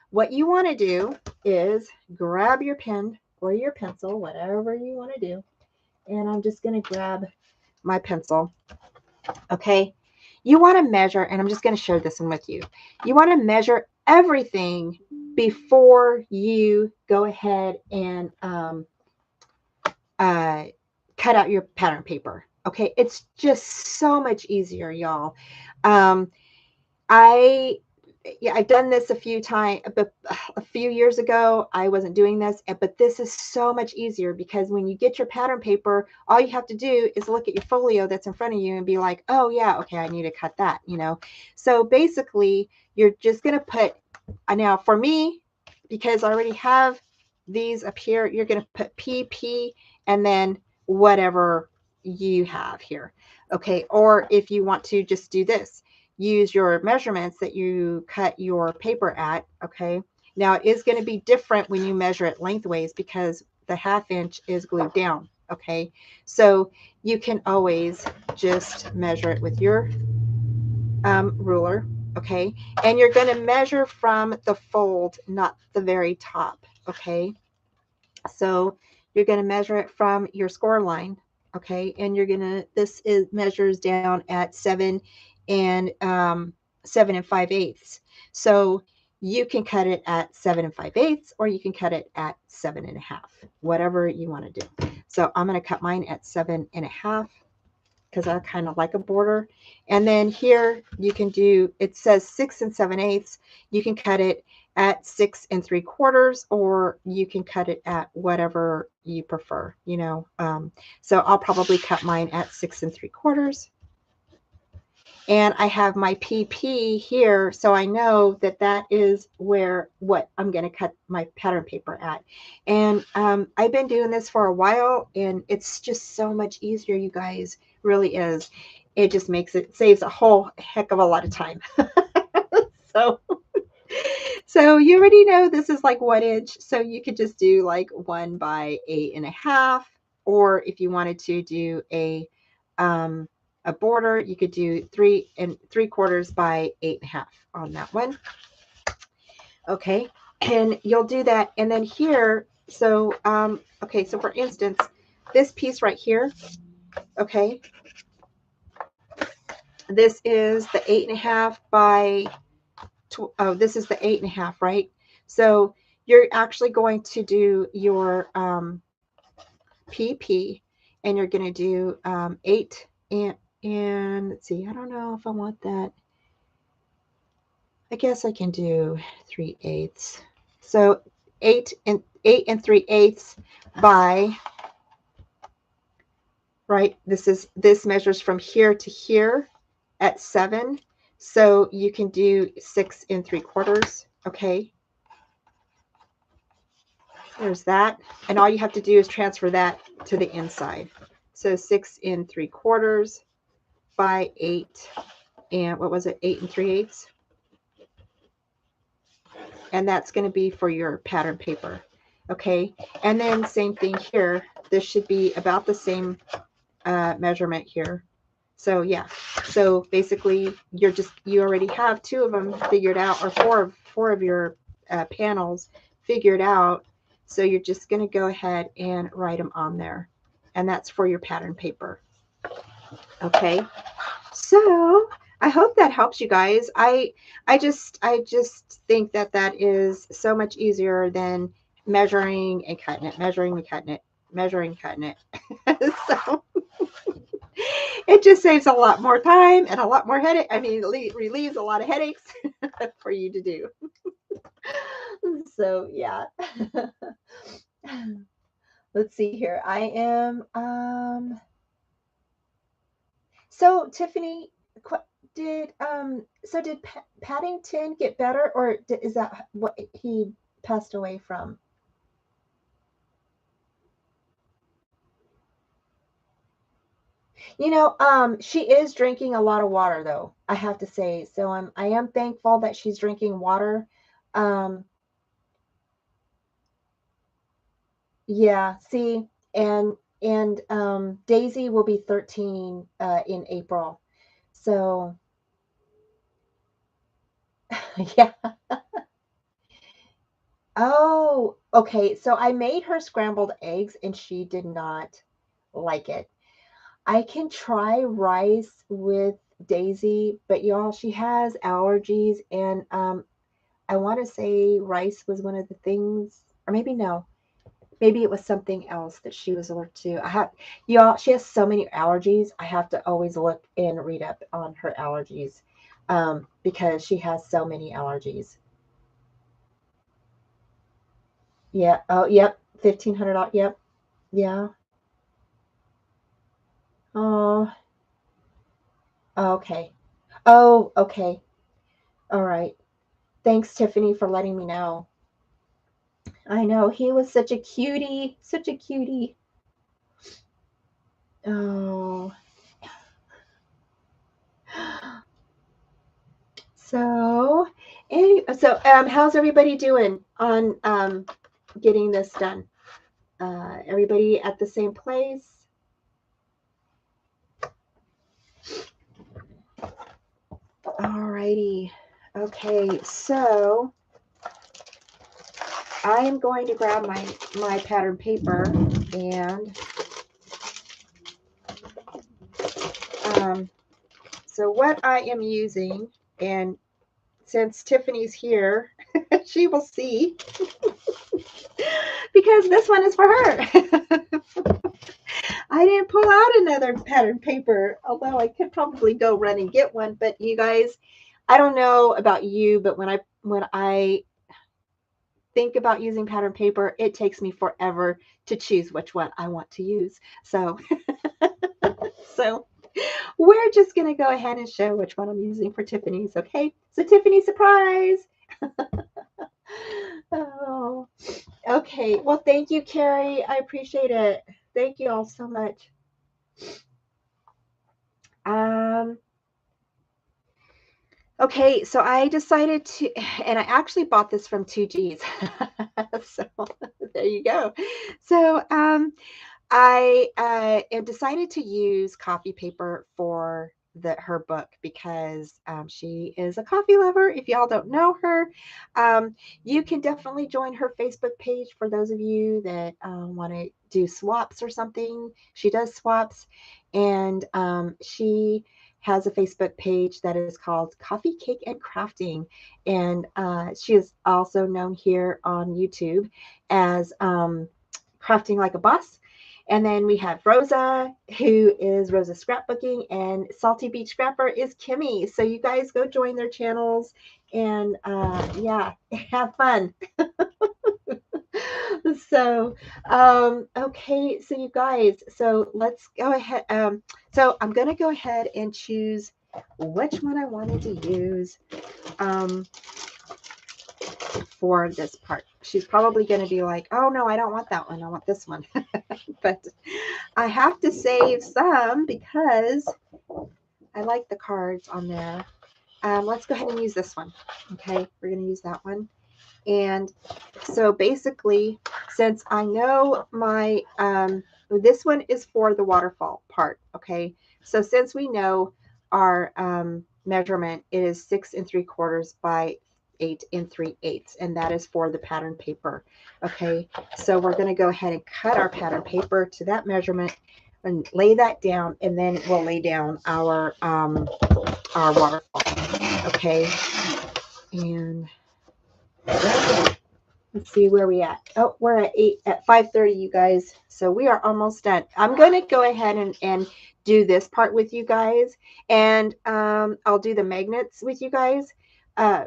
What you want to do is grab your pen or your pencil, whatever you want to do. And I'm just going to grab my pencil. Okay. You want to measure, and I'm just going to share this one with you. You want to measure everything before you go ahead and cut out your pattern paper. Okay. It's just so much easier, y'all. I've done this a few times, but a few years ago, I wasn't doing this, but this is so much easier because when you get your pattern paper, all you have to do is look at your folio that's in front of you and be like, oh yeah, okay, I need to cut that, So basically, you're just going to put, now for me, because I already have these up here, you're going to put PP and then whatever you have here. Okay. Or if you want to just do this, use your measurements that you cut your paper at. Okay. Now it is going to be different when you measure it lengthways because the 1/2 inch is glued down. Okay. So you can always just measure it with your ruler. Okay. And you're going to measure from the fold, not the very top. Okay. So you're going to measure it from your score line. Okay. And this measures down at 7 5/8. So you can cut it at 7 5/8, or you can cut it at 7.5, whatever you want to do. So I'm going to cut mine at 7.5 because I kind of like a border. And then here you can do, it says 6 7/8. You can cut it at 6 3/4, or you can cut it at whatever you prefer, So I'll probably cut mine at 6 3/4. And I have my PP here, so I know that is what I'm going to cut my pattern paper at. And I've been doing this for a while, and it's just so much easier, you guys. Really is. It just saves a whole heck of a lot of time. So you already know this is like 1 inch, so you could just do like 1 by 8.5, or if you wanted to do a border, you could do 3 3/4 by 8.5 on that one. Okay, and you'll do that, and then here, so okay, so for instance, this piece right here, okay, this is the 8.5 by this is the 8.5, right? So you're actually going to do your PP, and you're going to do 8 and let's see, I don't know if I want that. I guess I can do 3/8. So 8 3/8 by, right? This measures from here to here at 7. So you can do 6 3/4. Okay. There's that. And all you have to do is transfer that to the inside. So 6 3/4 by 8. And what was it? 8 3/8. And that's going to be for your pattern paper. Okay. And then same thing here. This should be about the same measurement here. So yeah. So basically you already have 2 of them figured out, or four of your panels figured out. So you're just going to go ahead and write them on there. And that's for your pattern paper. Okay. So I hope that helps you guys. I just think that is so much easier than measuring and cutting it, measuring and cutting it, measuring, cutting it. So it just saves a lot more time and a lot more headache. I mean, it relieves a lot of headaches for you to do. So yeah. Let's see here. I am so Tiffany, did Paddington get better, or is that what he passed away from? She is drinking a lot of water though, I have to say. So I am thankful that she's drinking water. Um, yeah, see, and Daisy will be 13 in April. So yeah. Oh, okay. So I made her scrambled eggs and she did not like it. I can try rice with Daisy, but y'all, she has allergies, and I want to say rice was one of the things, or maybe no, maybe it was something else that she was allergic to. Y'all, she has so many allergies. I have to always look and read up on her allergies, because she has so many allergies. Yeah. Oh, yep. $1,500. Yep. Yeah. Oh, okay. Oh, okay. All right. Thanks, Tiffany, for letting me know. I know he was such a cutie, such a cutie. Oh, so how's everybody doing on getting this done? Everybody at the same place? Alrighty. Okay, so I am going to grab my pattern paper and um, so what I am using, and since Tiffany's here, she will see because this one is for her. I didn't pull out another pattern paper, although I could probably go run and get one. But you guys, I don't know about you, but when I think about using pattern paper, it takes me forever to choose which one I want to use. So so we're just gonna go ahead and show which one I'm using for Tiffany's. Okay, so Tiffany, surprise. Oh, okay. Well, thank you, Carrie. I appreciate it. Thank you all so much. Um, okay, so I decided to, and I actually bought this from 2Gs. So there you go. So I decided to use coffee paper for her book because she is a coffee lover. If y'all don't know her, you can definitely join her Facebook page for those of you that want to do swaps or something. She does swaps, and she has a Facebook page that is called Coffee, Cake, and Crafting. And she is also known here on YouTube as Crafting Like a Boss. And then we have Rosa, who is Rosa Scrapbooking, and Salty Beach Scrapper is Kimmy. So you guys go join their channels and yeah, have fun. So okay, so you guys, so let's go ahead. So I'm gonna go ahead and choose which one I wanted to use for this part. She's probably going to be like, oh no, I don't want that one, I want this one. But I have to save some because I like the cards on there. Let's go ahead and use this one. Okay, we're going to use that one. And so basically, since I know my, this one is for the waterfall part. Okay, so since we know our measurement, it is 6 3/4 by 8 3/8, and that is for the pattern paper. Okay, so we're going to go ahead and cut our pattern paper to that measurement and lay that down, and then we'll lay down our waterfall. Okay, and let's see where we at. Oh, we're at 5:30, you guys. So we are almost done. I'm going to go ahead and do this part with you guys, and I'll do the magnets with you guys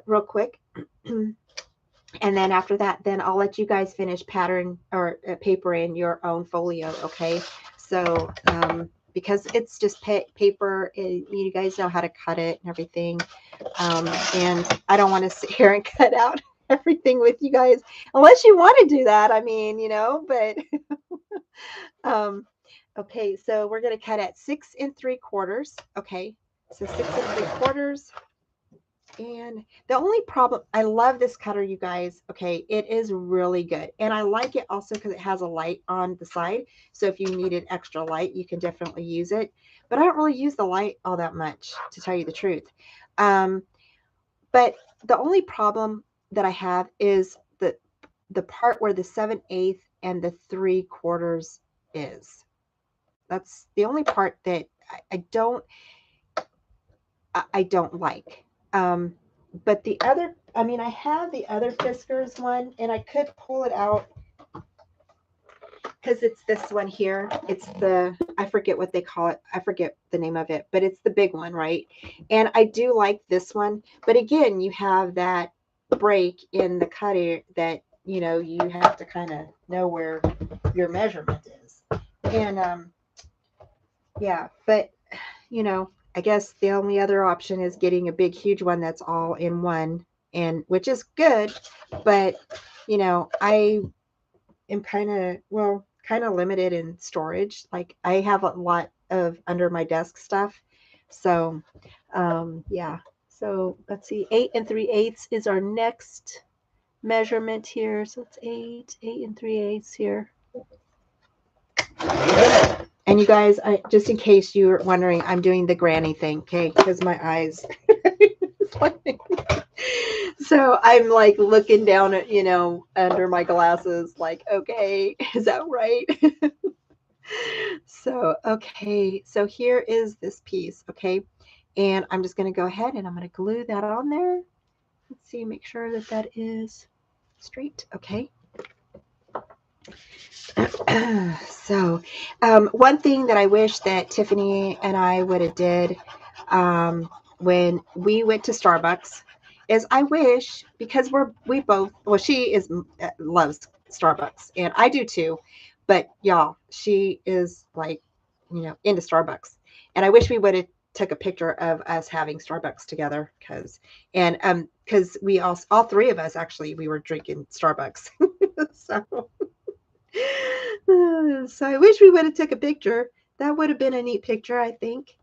real quick. And then after that, then I'll let you guys finish pattern or paper in your own folio. Okay. So, because it's just paper, you guys know how to cut it and everything. And I don't want to sit here and cut out everything with you guys unless you want to do that. I mean, but um, okay, so we're going to cut at 6 3/4. Okay, so 6 3/4. And the only problem, I love this cutter, you guys. Okay, it is really good. And I like it also because it has a light on the side. So if you needed extra light, you can definitely use it. But I don't really use the light all that much, to tell you the truth. But the only problem that I have is the part where the 7/8 and the 3/4 is. That's the only part that I don't like. But the other, I mean, I have the other Fiskars one, and I could pull it out because it's this one here. It's I forget what they call it. I forget the name of it, but it's the big one, right? And I do like this one. But again, you have that break in the cutter that, you have to kind of know where your measurement is. And yeah, but I guess the only other option is getting a big, huge one that's all in one, and which is good, but I am kind of limited in storage. Like I have a lot of under my desk stuff, so yeah. So let's see, 8 3/8 is our next measurement here. So it's 8 3/8 here. And you guys, just in case you're wondering, I'm doing the granny thing, okay? Because my eyes. So I'm like looking down at, under my glasses, like, okay, is that right? So, okay. So here is this piece, okay? And I'm just going to go ahead and I'm going to glue that on there. Let's see, make sure that that is straight, okay? So, one thing that I wish that Tiffany and I would have did when we went to Starbucks is I wish, because we both, well, she loves Starbucks and I do too, but y'all, she is like, into Starbucks, and I wish we would have took a picture of us having Starbucks together because we all three of us actually we were drinking Starbucks. So so I wish we would have took a picture. That would have been a neat picture, I think.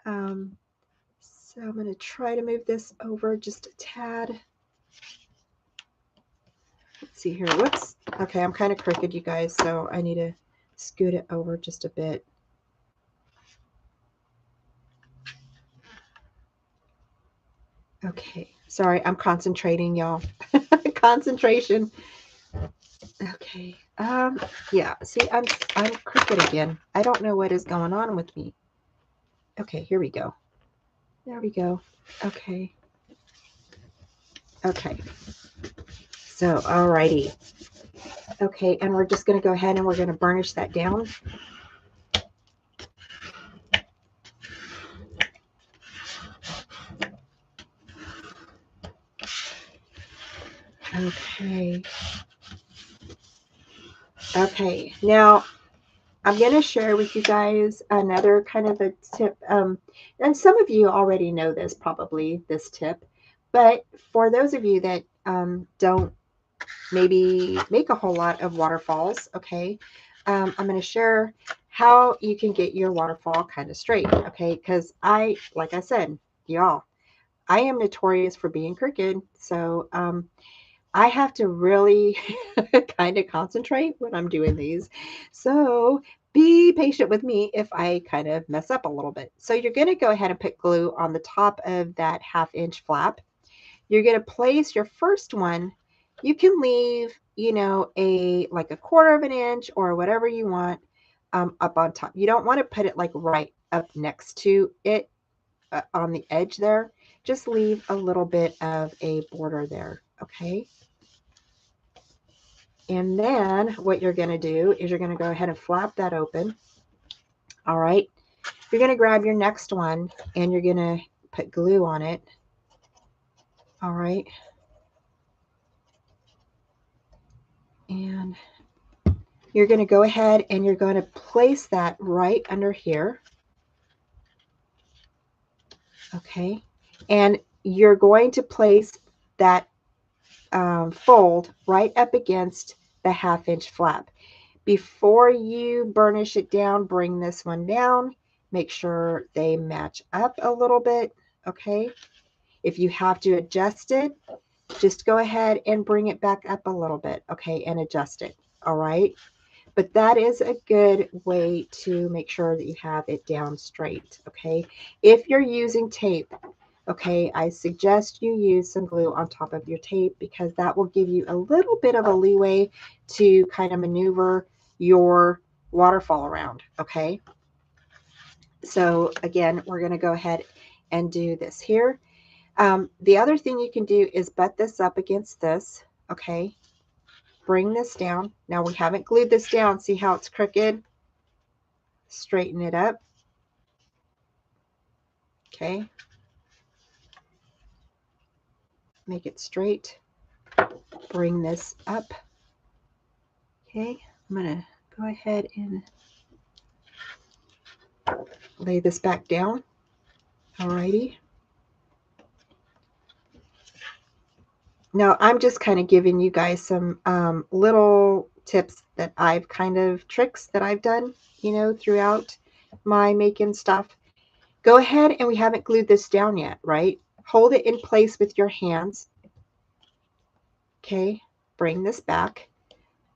So I'm going to try to move this over just a tad. Let's see here. Whoops. Okay, I'm kind of crooked, you guys, so I need to scoot it over just a bit. Okay, sorry, I'm concentrating, y'all. Concentration. Okay. Yeah, see, I'm crooked again. I don't know what is going on with me. Okay, here we go. There we go. Okay. Okay. So, alrighty. Okay, and we're just going to go ahead and we're going to burnish that down. Okay. Okay, now I'm going to share with you guys another kind of a tip. And some of you already know this, probably, this tip. But for those of you that don't maybe make a whole lot of waterfalls, okay, I'm going to share how you can get your waterfall kind of straight, okay? Because like I said, y'all, I am notorious for being crooked. So I have to really kind of concentrate when I'm doing these. So be patient with me if I kind of mess up a little bit. So you're going to go ahead and put glue on the top of that 1/2 inch flap. You're going to place your first one. You can leave, like a 1/4 of an inch or whatever you want up on top. You don't want to put it like right up next to it on the edge there. Just leave a little bit of a border there, okay? And then what you're going to do is you're going to go ahead and flap that open. All right. You're going to grab your next one and you're going to put glue on it. All right. And you're going to go ahead and you're going to place that right under here. Okay. And you're going to place that fold right up against the 1/2 inch flap. Before you burnish it down, bring this one down. Make sure they match up a little bit. Okay. If you have to adjust it, just go ahead and bring it back up a little bit. Okay. And adjust it. All right. But that is a good way to make sure that you have it down straight. Okay. If you're using tape, okay, I suggest you use some glue on top of your tape because that will give you a little bit of a leeway to kind of maneuver your waterfall around. Okay. So again, we're going to go ahead and do this here. The other thing you can do is butt this up against this. Okay. Bring this down. Now we haven't glued this down. See how it's crooked? Straighten it up. Okay. Make it straight. Bring this up. Okay. I'm going to go ahead and lay this back down. Alrighty. Now I'm just kind of giving you guys some little tips that I've tricks that I've done, you know, throughout my making stuff. Go ahead, and we haven't glued this down yet, right? Hold it in place with your hands. Okay, bring this back.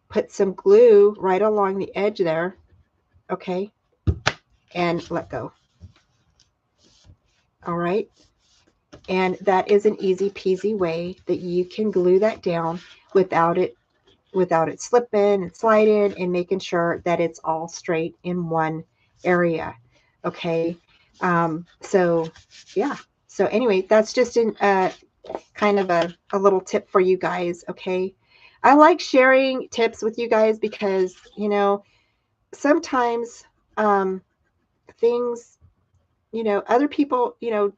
Put some glue right along the edge there. Okay, and let go. All right. And that is an easy peasy way that you can glue that down without it slipping and sliding, and making sure that it's all straight in one area. Okay. So yeah. So anyway, that's just kind of a little tip for you guys. Okay. I like sharing tips with you guys because, you know, sometimes things, you know, other people, you know,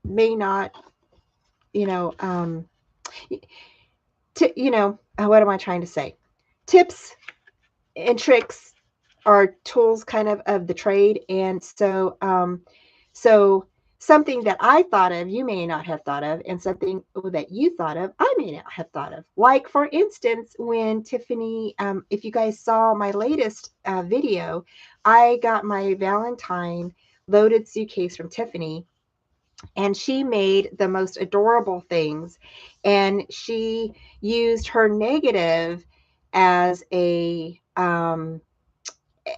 may not, you know, you know, what am I trying to say? Tips and tricks are tools kind of the trade. And so, so something that I thought of, you may not have thought of, and something that you thought of, I may not have thought of. Like, for instance, when Tiffany, if you guys saw my latest video, I got my Valentine loaded suitcase from Tiffany, and she made the most adorable things. And she used her negative as a, on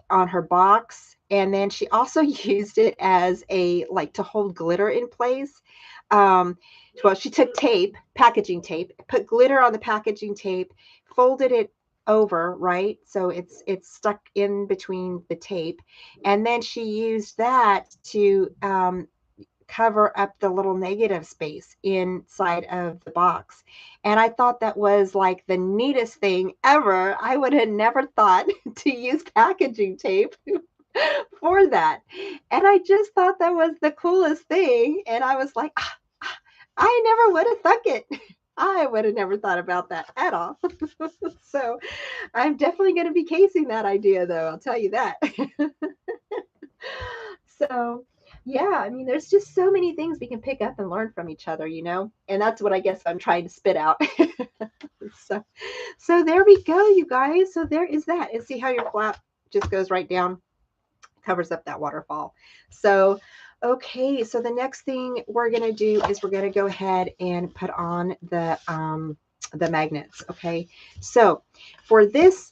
her box. And then she also used it as a, like, to hold glitter in place. Well, she took tape, packaging tape, put glitter on the packaging tape, folded it over, right? So it's stuck in between the tape. And then she used that to, cover up the little negative space inside of the box. And I thought that was like the neatest thing ever. I would have never thought to use packaging tape for that. And I just thought that was the coolest thing. And I was like, I never would have thunk it. I would have never thought about that at all. So I'm definitely going to be casing that idea, though. I'll tell you that. So yeah, I mean, there's just so many things we can pick up and learn from each other, you know, and that's what I guess I'm trying to spit out. So there we go, you guys. So there is that. And see how your flap just goes right down, covers up that waterfall. So, okay. So the next thing we're going to do is we're going to go ahead and put on the magnets. Okay. So for this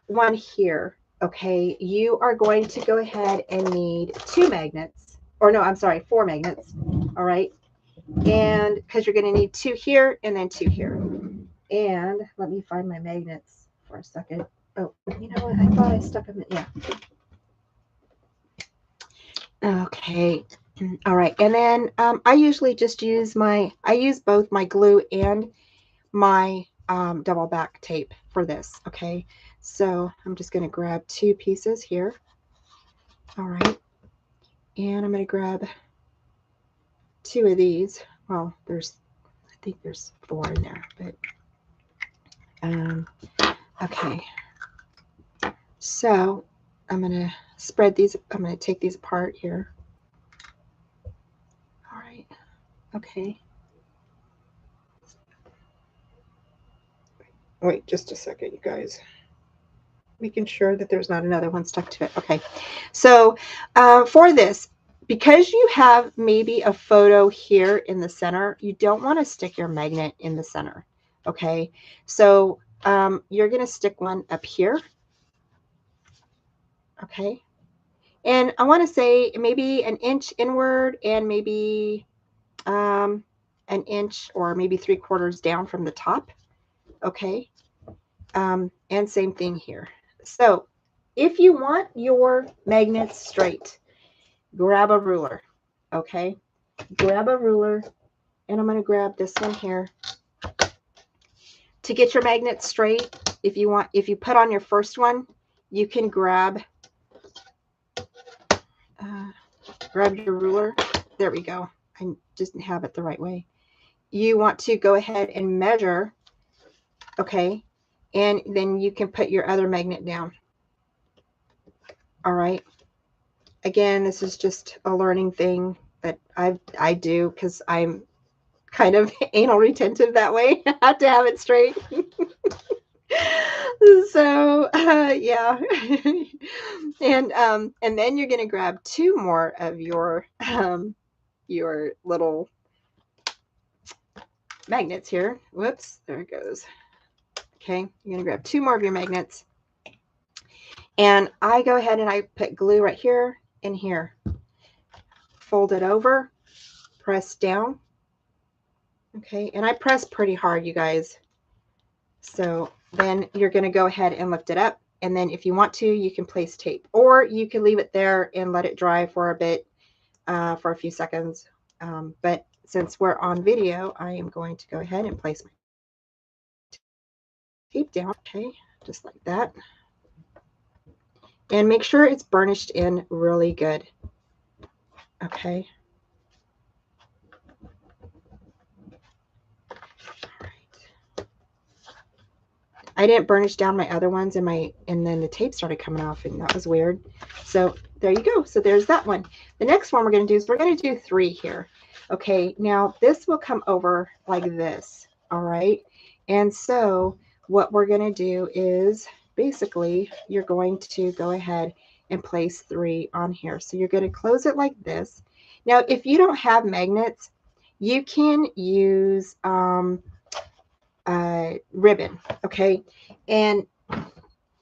one here, okay, you are going to go ahead and need 2 magnets, or no, I'm sorry, 4 magnets. All right. And because you're going to need 2 here and then 2 here. And let me find my magnets for a second. Oh, you know what? I thought I stuck them in. Yeah. Okay. All right. And then I usually just use both my glue and my double back tape for this. Okay. So I'm just going to grab 2 pieces here. All right. And I'm going to grab 2 of these. Well, I think there's 4 in there, but Okay. So I'm going to spread these. I'm going to take these apart here. All right. Okay. Wait just a second, you guys. Making sure that there's not another one stuck to it. Okay. So for this, because you have maybe a photo here in the center, you don't want to stick your magnet in the center. Okay. So you're going to stick one up here. Okay. And I want to say maybe an inch inward and maybe an inch or maybe 3/4 down from the top. Okay. And same thing here. So if you want your magnets straight, grab a ruler. Okay. Grab a ruler, and I'm going to grab this one here. To get your magnet straight, if you put on your first one, you can grab your ruler. There we go. I just didn't have it the right way. You want to go ahead and measure, okay, and then you can put your other magnet down. All right. Again, this is just a learning thing that I do because I'm kind of anal retentive that way. I have to have it straight. So yeah. And then you're going to grab two more of your little magnets here. Whoops, there it goes. Okay, you're going to grab two more of your magnets. And I go ahead and I put glue right here and here. Fold it over, press down. Okay, and I press pretty hard, you guys. So then you're going to go ahead and lift it up. And then if you want to, you can place tape, or you can leave it there and let it dry for a bit, for a few seconds. But since we're on video, I am going to go ahead and place my tape down. Okay, just like that. And make sure it's burnished in really good. Okay. I didn't burnish down my other ones, and then the tape started coming off, and that was weird. So there you go. So there's that one. The next one we're going to do is we're going to do 3 here. Okay, now this will come over like this. All right. And so what we're going to do is basically you're going to go ahead and place 3 on here. So you're going to close it like this. Now, if you don't have magnets, you can use ribbon. Okay. And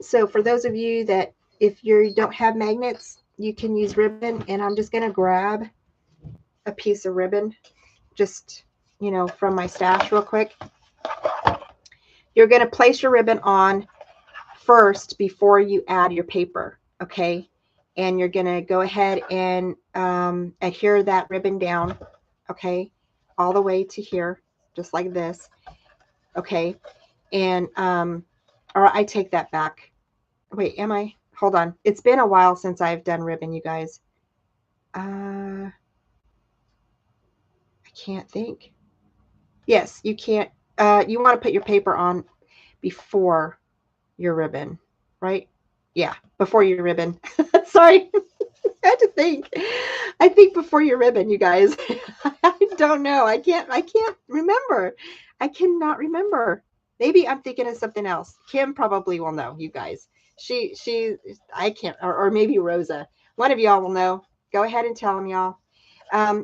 so for those of you that if you don't have magnets, you can use ribbon. And I'm just going to grab a piece of ribbon, just, from my stash real quick. You're going to place your ribbon on first before you add your paper. Okay. And you're going to go ahead and adhere that ribbon down. Okay. All the way to here, just like this. Okay. And, or I take that back. Wait, am I? Hold on. It's been a while since I've done ribbon, you guys. I can't think. Yes, you can't. You want to put your paper on before your ribbon, right? Yeah, before your ribbon. Sorry. I had to think. I think before your ribbon, you guys. I don't know. I can't remember. I cannot remember. Maybe I'm thinking of something else. Kim probably will know, you guys. I can't, or maybe Rosa. One of y'all will know. Go ahead and tell them, y'all.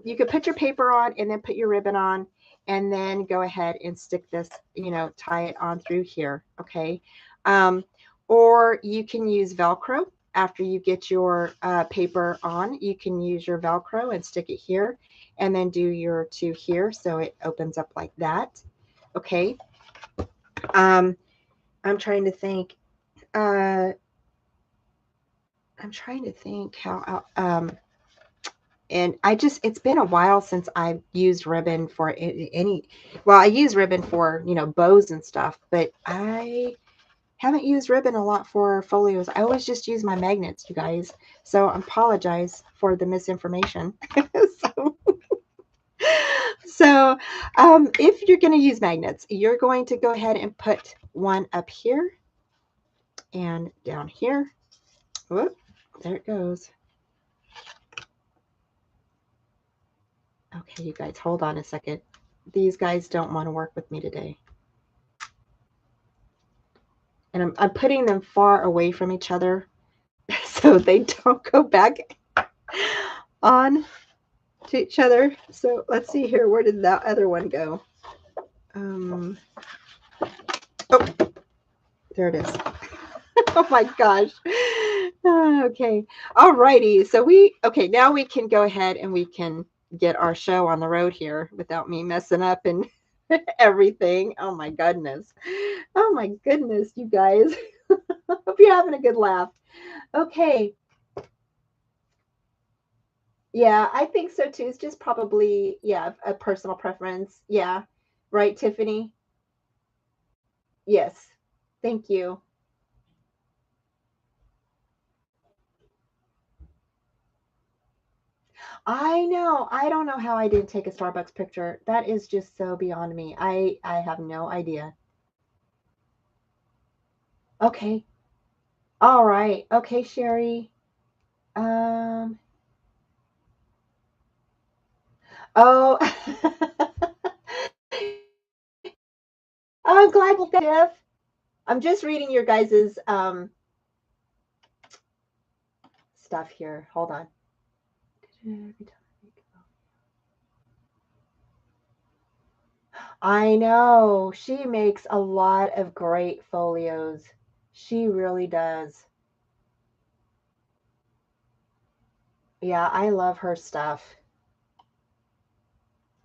You could put your paper on and then put your ribbon on, and then go ahead and stick this, tie it on through here. Okay. Or you can use Velcro. After you get your paper on, you can use your Velcro and stick it here, and then do your 2 here, so it opens up like that. Okay. I'm trying to think. I'm trying to think how. And it's been a while since I've used ribbon for any. Well, I use ribbon for bows and stuff, but I haven't used ribbon a lot for folios. I always just use my magnets, you guys. So I apologize for the misinformation. So if you're going to use magnets, you're going to go ahead and put one up here. and down here. Whoop, there it goes. Okay, you guys, hold on a second. These guys don't want to work with me today. And I'm putting them far away from each other so they don't go back on to each other. So let's see here. Where did that other one go? Oh, there it is. Oh my gosh. Okay. All righty. So now we can go ahead and we can get our show on the road here without me messing up and everything. Oh my goodness. Oh my goodness, you guys. Hope you're having a good laugh. Okay. Yeah, I think so too. It's just probably, yeah, a personal preference. Yeah. Right, Tiffany? Yes. Thank you. I know. I don't know how I didn't take a Starbucks picture. That is just so beyond me. I have no idea. Okay. All right. Okay, Sherry. Um oh. I'm glad you got Tiff. I'm just reading your guys's stuff here. Hold on. I know. She makes a lot of great folios. She really does. Yeah, I love her stuff.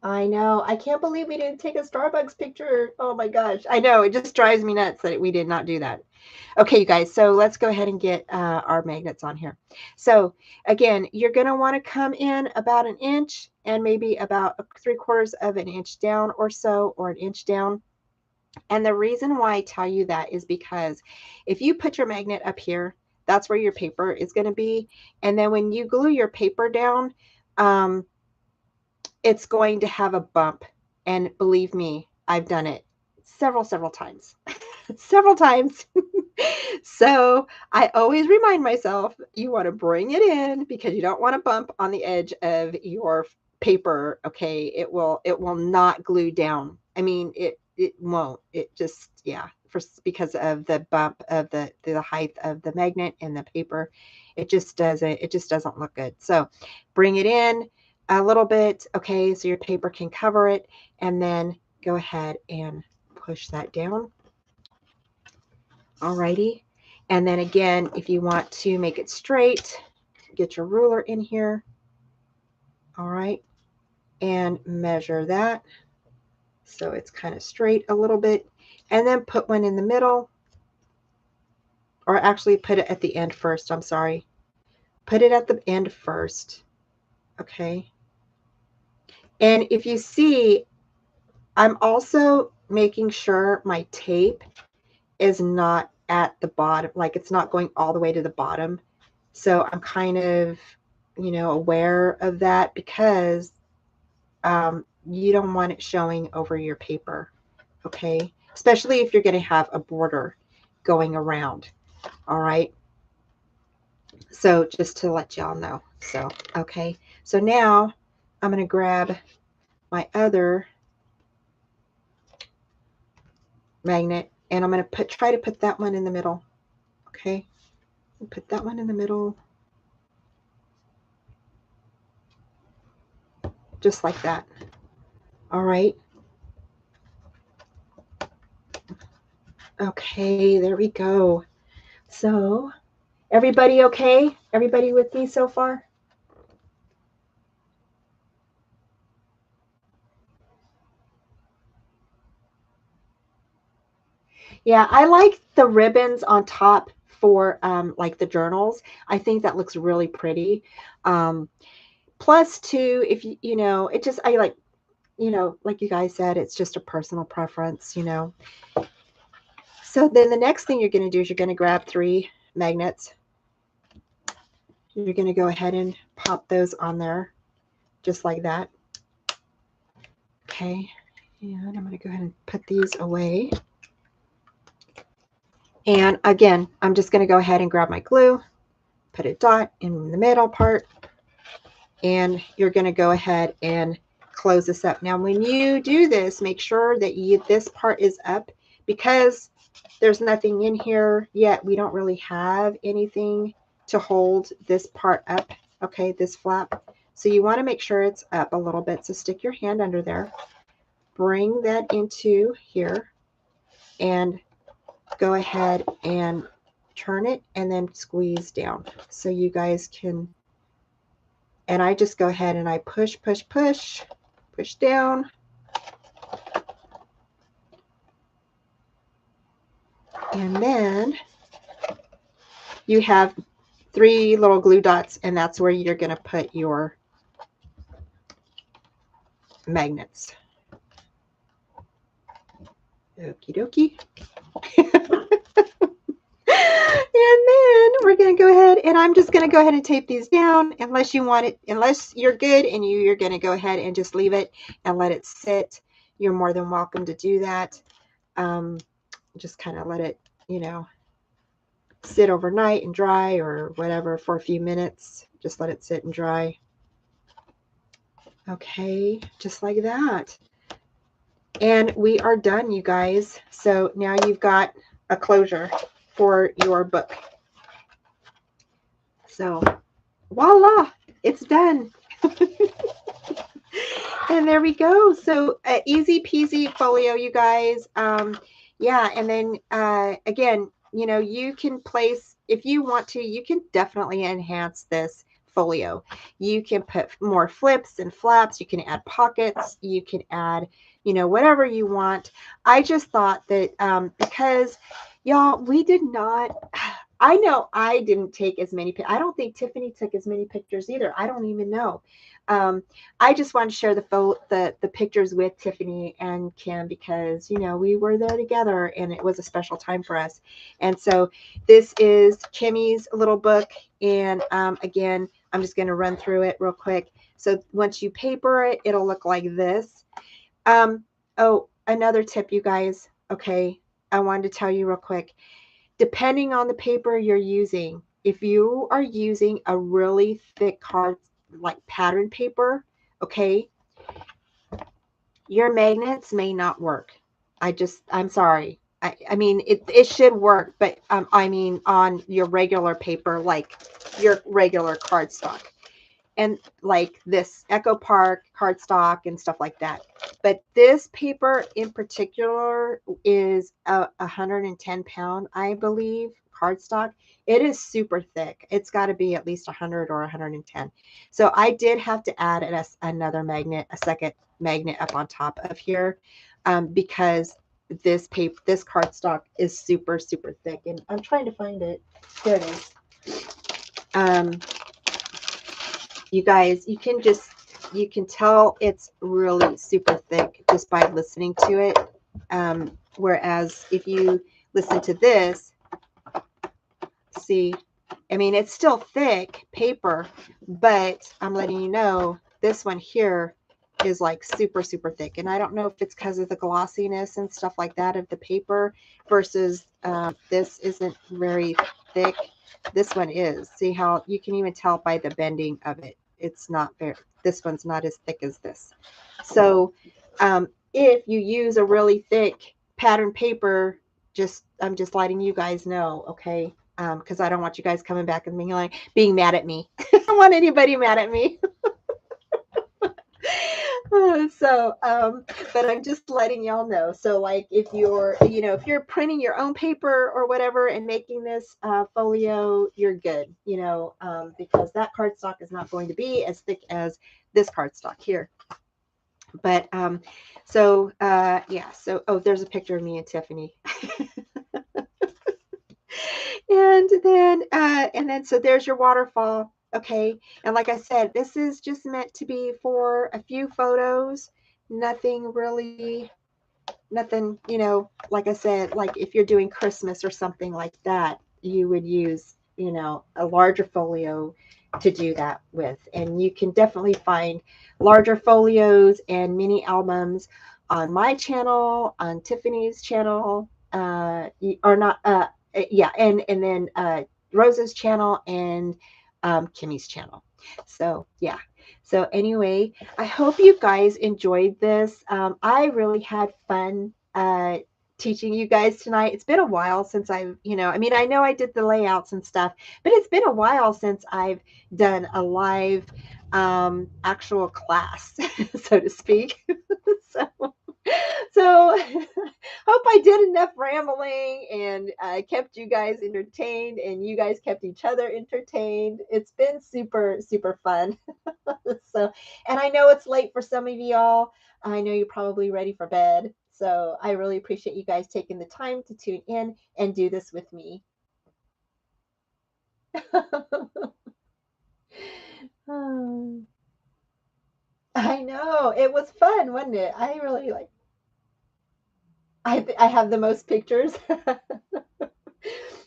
I know. I can't believe we didn't take a Starbucks picture. Oh my gosh. I know. It just drives me nuts that we did not do that. Okay, you guys. So let's go ahead and get our magnets on here. So again, you're going to want to come in about an inch and maybe about 3/4 of an inch down or so, or an inch down. And the reason why I tell you that is because if you put your magnet up here, that's where your paper is going to be. And then when you glue your paper down, um, it's going to have a bump. And believe me, I've done it several times. Several times. So I always remind myself you want to bring it in because you don't want to bump on the edge of your paper. Okay, it will not glue down. I mean, it won't. It just, yeah, because of the bump of the height of the magnet and the paper, it just doesn't look good. So bring it in a little bit, okay, so your paper can cover it, and then go ahead and push that down. Alrighty. And then again, if you want to make it straight, get your ruler in here. All right. And measure that so it's kind of straight a little bit. And then put one in the middle. Or actually put it at the end first. I'm sorry. Put it at the end first. Okay. And if you see, I'm also making sure my tape is not at the bottom, like it's not going all the way to the bottom. So I'm kind of, aware of that because you don't want it showing over your paper, okay? Especially if you're going to have a border going around, all right? So just to let y'all know. So, okay. So now I'm going to grab my other magnet and I'm going to try to put that one in the middle, okay? Put that one in the middle. Just like that. All right. Okay, there we go. So, everybody okay? Everybody with me so far? Yeah, I like the ribbons on top for like the journals. I think that looks really pretty. Plus, too, if it just, I like, like you guys said, it's just a personal preference. So then the next thing you're going to do is you're going to grab 3 magnets. You're going to go ahead and pop those on there just like that. Okay. And I'm going to go ahead and put these away. And again, I'm just going to go ahead and grab my glue, put a dot in the middle part, and you're going to go ahead and close this up. Now, when you do this, make sure that this part is up, because there's nothing in here yet. We don't really have anything to hold this part up, okay, this flap. So you want to make sure it's up a little bit. So stick your hand under there, bring that into here, and go ahead and turn it and then squeeze down so you guys can. And I just go ahead and I push, push, push, push down. And then you have 3 little glue dots, and that's where you're going to put your magnets. Okie dokie. And then we're going to go ahead, and I'm just going to go ahead and tape these down, unless you want it, unless you're good and you're going to go ahead and just leave it and let it sit. You're more than welcome to do that. Just kind of let it, you know, sit overnight and dry or whatever for a few minutes. Just let it sit and dry. Okay, just like that. And we are done, you guys. So now you've got a closure for your book. So voila, it's done. And there we go. So easy peasy folio, you guys. Yeah, and then again, you know, you can place, if you want to, you can definitely enhance this folio. You can put more flips and flaps. You can add pockets. You can add, you know, whatever you want. I just thought that because y'all, we did not. I know I didn't take as many. I don't think Tiffany took as many pictures either. I don't even know. I just want to share the pictures with Tiffany and Kim, because, you know, we were there together and it was a special time for us. And so this is Kimmy's little book. And again, I'm just going to run through it real quick. So once you paper it, it'll look like this. Oh, another tip, you guys. Okay, I wanted to tell you real quick. Depending on the paper you're using, if you are using a really thick card, like pattern paper, okay, your magnets may not work. I'm sorry. I mean, it should work, but I mean, on your regular paper, like your regular cardstock, and like this Echo Park cardstock and stuff like that. But this paper in particular is a 110-pound, I believe, cardstock. It is super thick. It's got to be at least 100 or 110. So I did have to add another magnet, a second magnet up on top of here, because this cardstock is super, super thick. And I'm trying to find it. Here it is. You guys, you can tell it's really super thick just by listening to it. Whereas if you listen to this, see, I mean, it's still thick paper, but I'm letting you know this one here is like super, super thick. And I don't know if it's because of the glossiness and stuff like that of the paper versus this isn't very thick. This one is. See how you can even tell by the bending of it. It's not very, this one's not as thick as this. So if you use a really thick pattern paper, I'm just letting you guys know, okay? Because I don't want you guys coming back and being mad at me. I don't want anybody mad at me. But I'm just letting y'all know. So like if you're, you know, if you're printing your own paper or whatever and making this folio, you're good, you know, because that cardstock is not going to be as thick as this cardstock here. But yeah, so oh, there's a picture of me and Tiffany. And then so there's your waterfall. Okay, and like I said, this is just meant to be for a few photos. Nothing, you know, like I said, like if you're doing Christmas or something like that, you would use, you know, a larger folio to do that with. And you can definitely find larger folios and mini albums on my channel, on Tiffany's channel, or not, yeah, and then Rosa's channel and Kimmy's channel. So yeah. So anyway, I hope you guys enjoyed this. I really had fun teaching you guys tonight. It's been a while since I've, I mean, I know I did the layouts and stuff, but it's been a while since I've done a live actual class, so to speak. so so hope I did enough rambling and kept you guys entertained and you guys kept each other entertained. It's been super, super fun. So, and I know it's late for some of y'all. I know you're probably ready for bed. So I really appreciate you guys taking the time to tune in and do this with me. I know it was fun, wasn't it? I really like. I have the most pictures.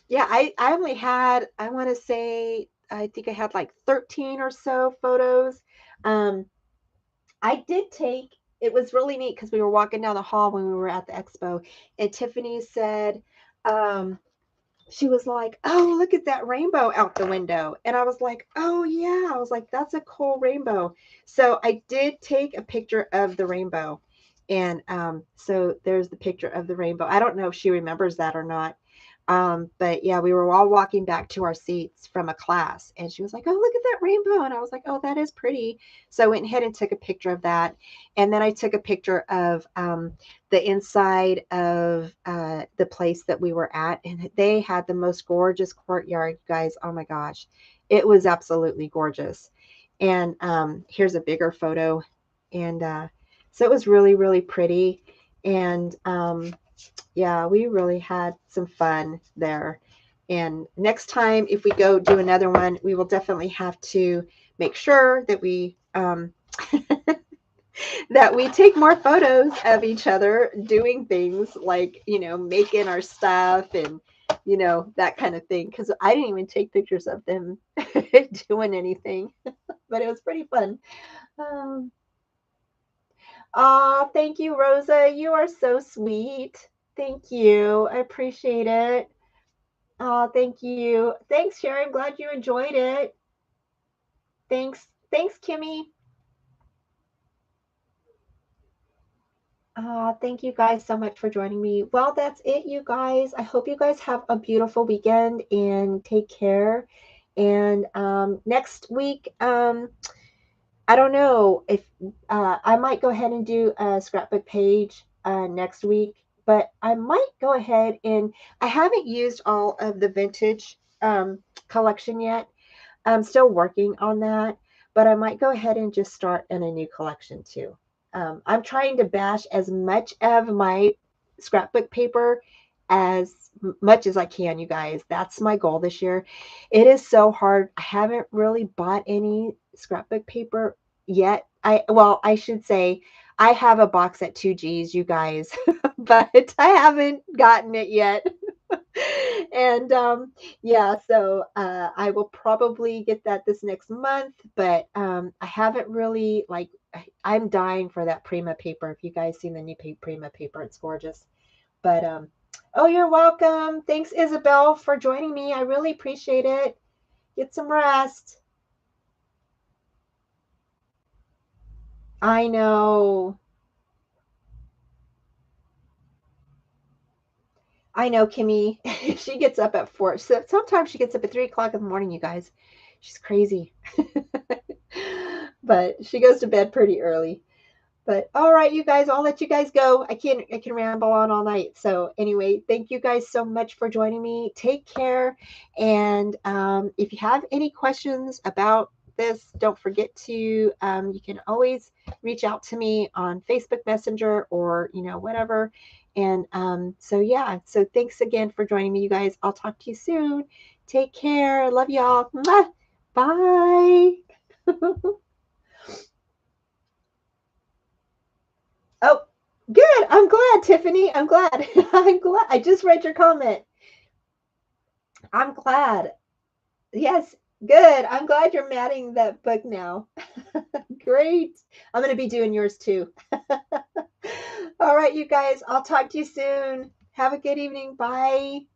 Yeah, I only had, I want to say, I think I had like 13 or so photos. Um, I did take, it was really neat because we were walking down the hall when we were at the expo, and Tiffany said, um, she was like, "Oh, look at that rainbow out the window." And I was like, "Oh, yeah." I was like, "That's a cool rainbow." So I did take a picture of the rainbow. And so there's the picture of the rainbow. I don't know if she remembers that or not. But yeah, we were all walking back to our seats from a class, and she was like, "Oh, look at that rainbow." And I was like, "Oh, that is pretty." So I went ahead and took a picture of that. And then I took a picture of the inside of the place that we were at, and they had the most gorgeous courtyard, guys. Oh my gosh, it was absolutely gorgeous. And here's a bigger photo, and so it was really, really pretty. And yeah, we really had some fun there. And next time, if we go do another one, we will definitely have to make sure that we that we take more photos of each other doing things like, making our stuff and, that kind of thing. Because I didn't even take pictures of them doing anything, but it was pretty fun. Um, oh, thank you, Rosa. You are so sweet. Thank you. I appreciate it. Oh, thank you. Thanks, Sherry. I'm glad you enjoyed it. Thanks. Thanks, Kimmy. Thank you guys so much for joining me. Well, that's it, you guys. I hope you guys have a beautiful weekend and take care. And next week, I don't know if I might go ahead and do a scrapbook page next week, but I might go ahead and I haven't used all of the vintage collection yet. I'm still working on that, but I might go ahead and just start in a new collection too. I'm trying to bash as much of my scrapbook paper as much as I can, you guys. That's my goal this year. It is so hard. I haven't really bought any scrapbook paper yet. I should say I have a box at 2G's, you guys, but I haven't gotten it yet. And yeah, so I will probably get that this next month, but I haven't really like I'm dying for that Prima paper. If you guys seen the new Prima paper, it's gorgeous. But oh, you're welcome. Thanks, Isabel, for joining me. I really appreciate it. Get some rest. I know. I know, Kimmy. She gets up at 4. So sometimes she gets up at 3 o'clock in the morning, you guys. She's crazy. But she goes to bed pretty early. But all right, you guys, I'll let you guys go. I can ramble on all night. So anyway, thank you guys so much for joining me. Take care. And if you have any questions about this, don't forget to you can always reach out to me on Facebook Messenger or whatever. And so yeah, so thanks again for joining me, you guys. I'll talk to you soon. Take care. Love y'all. Mwah. Bye. Oh, good. I'm glad, Tiffany. I'm glad. I'm glad. I just read your comment. I'm glad. Yes, good. I'm glad you're matting that book now. Great. I'm going to be doing yours too. All right, you guys. I'll talk to you soon. Have a good evening. Bye.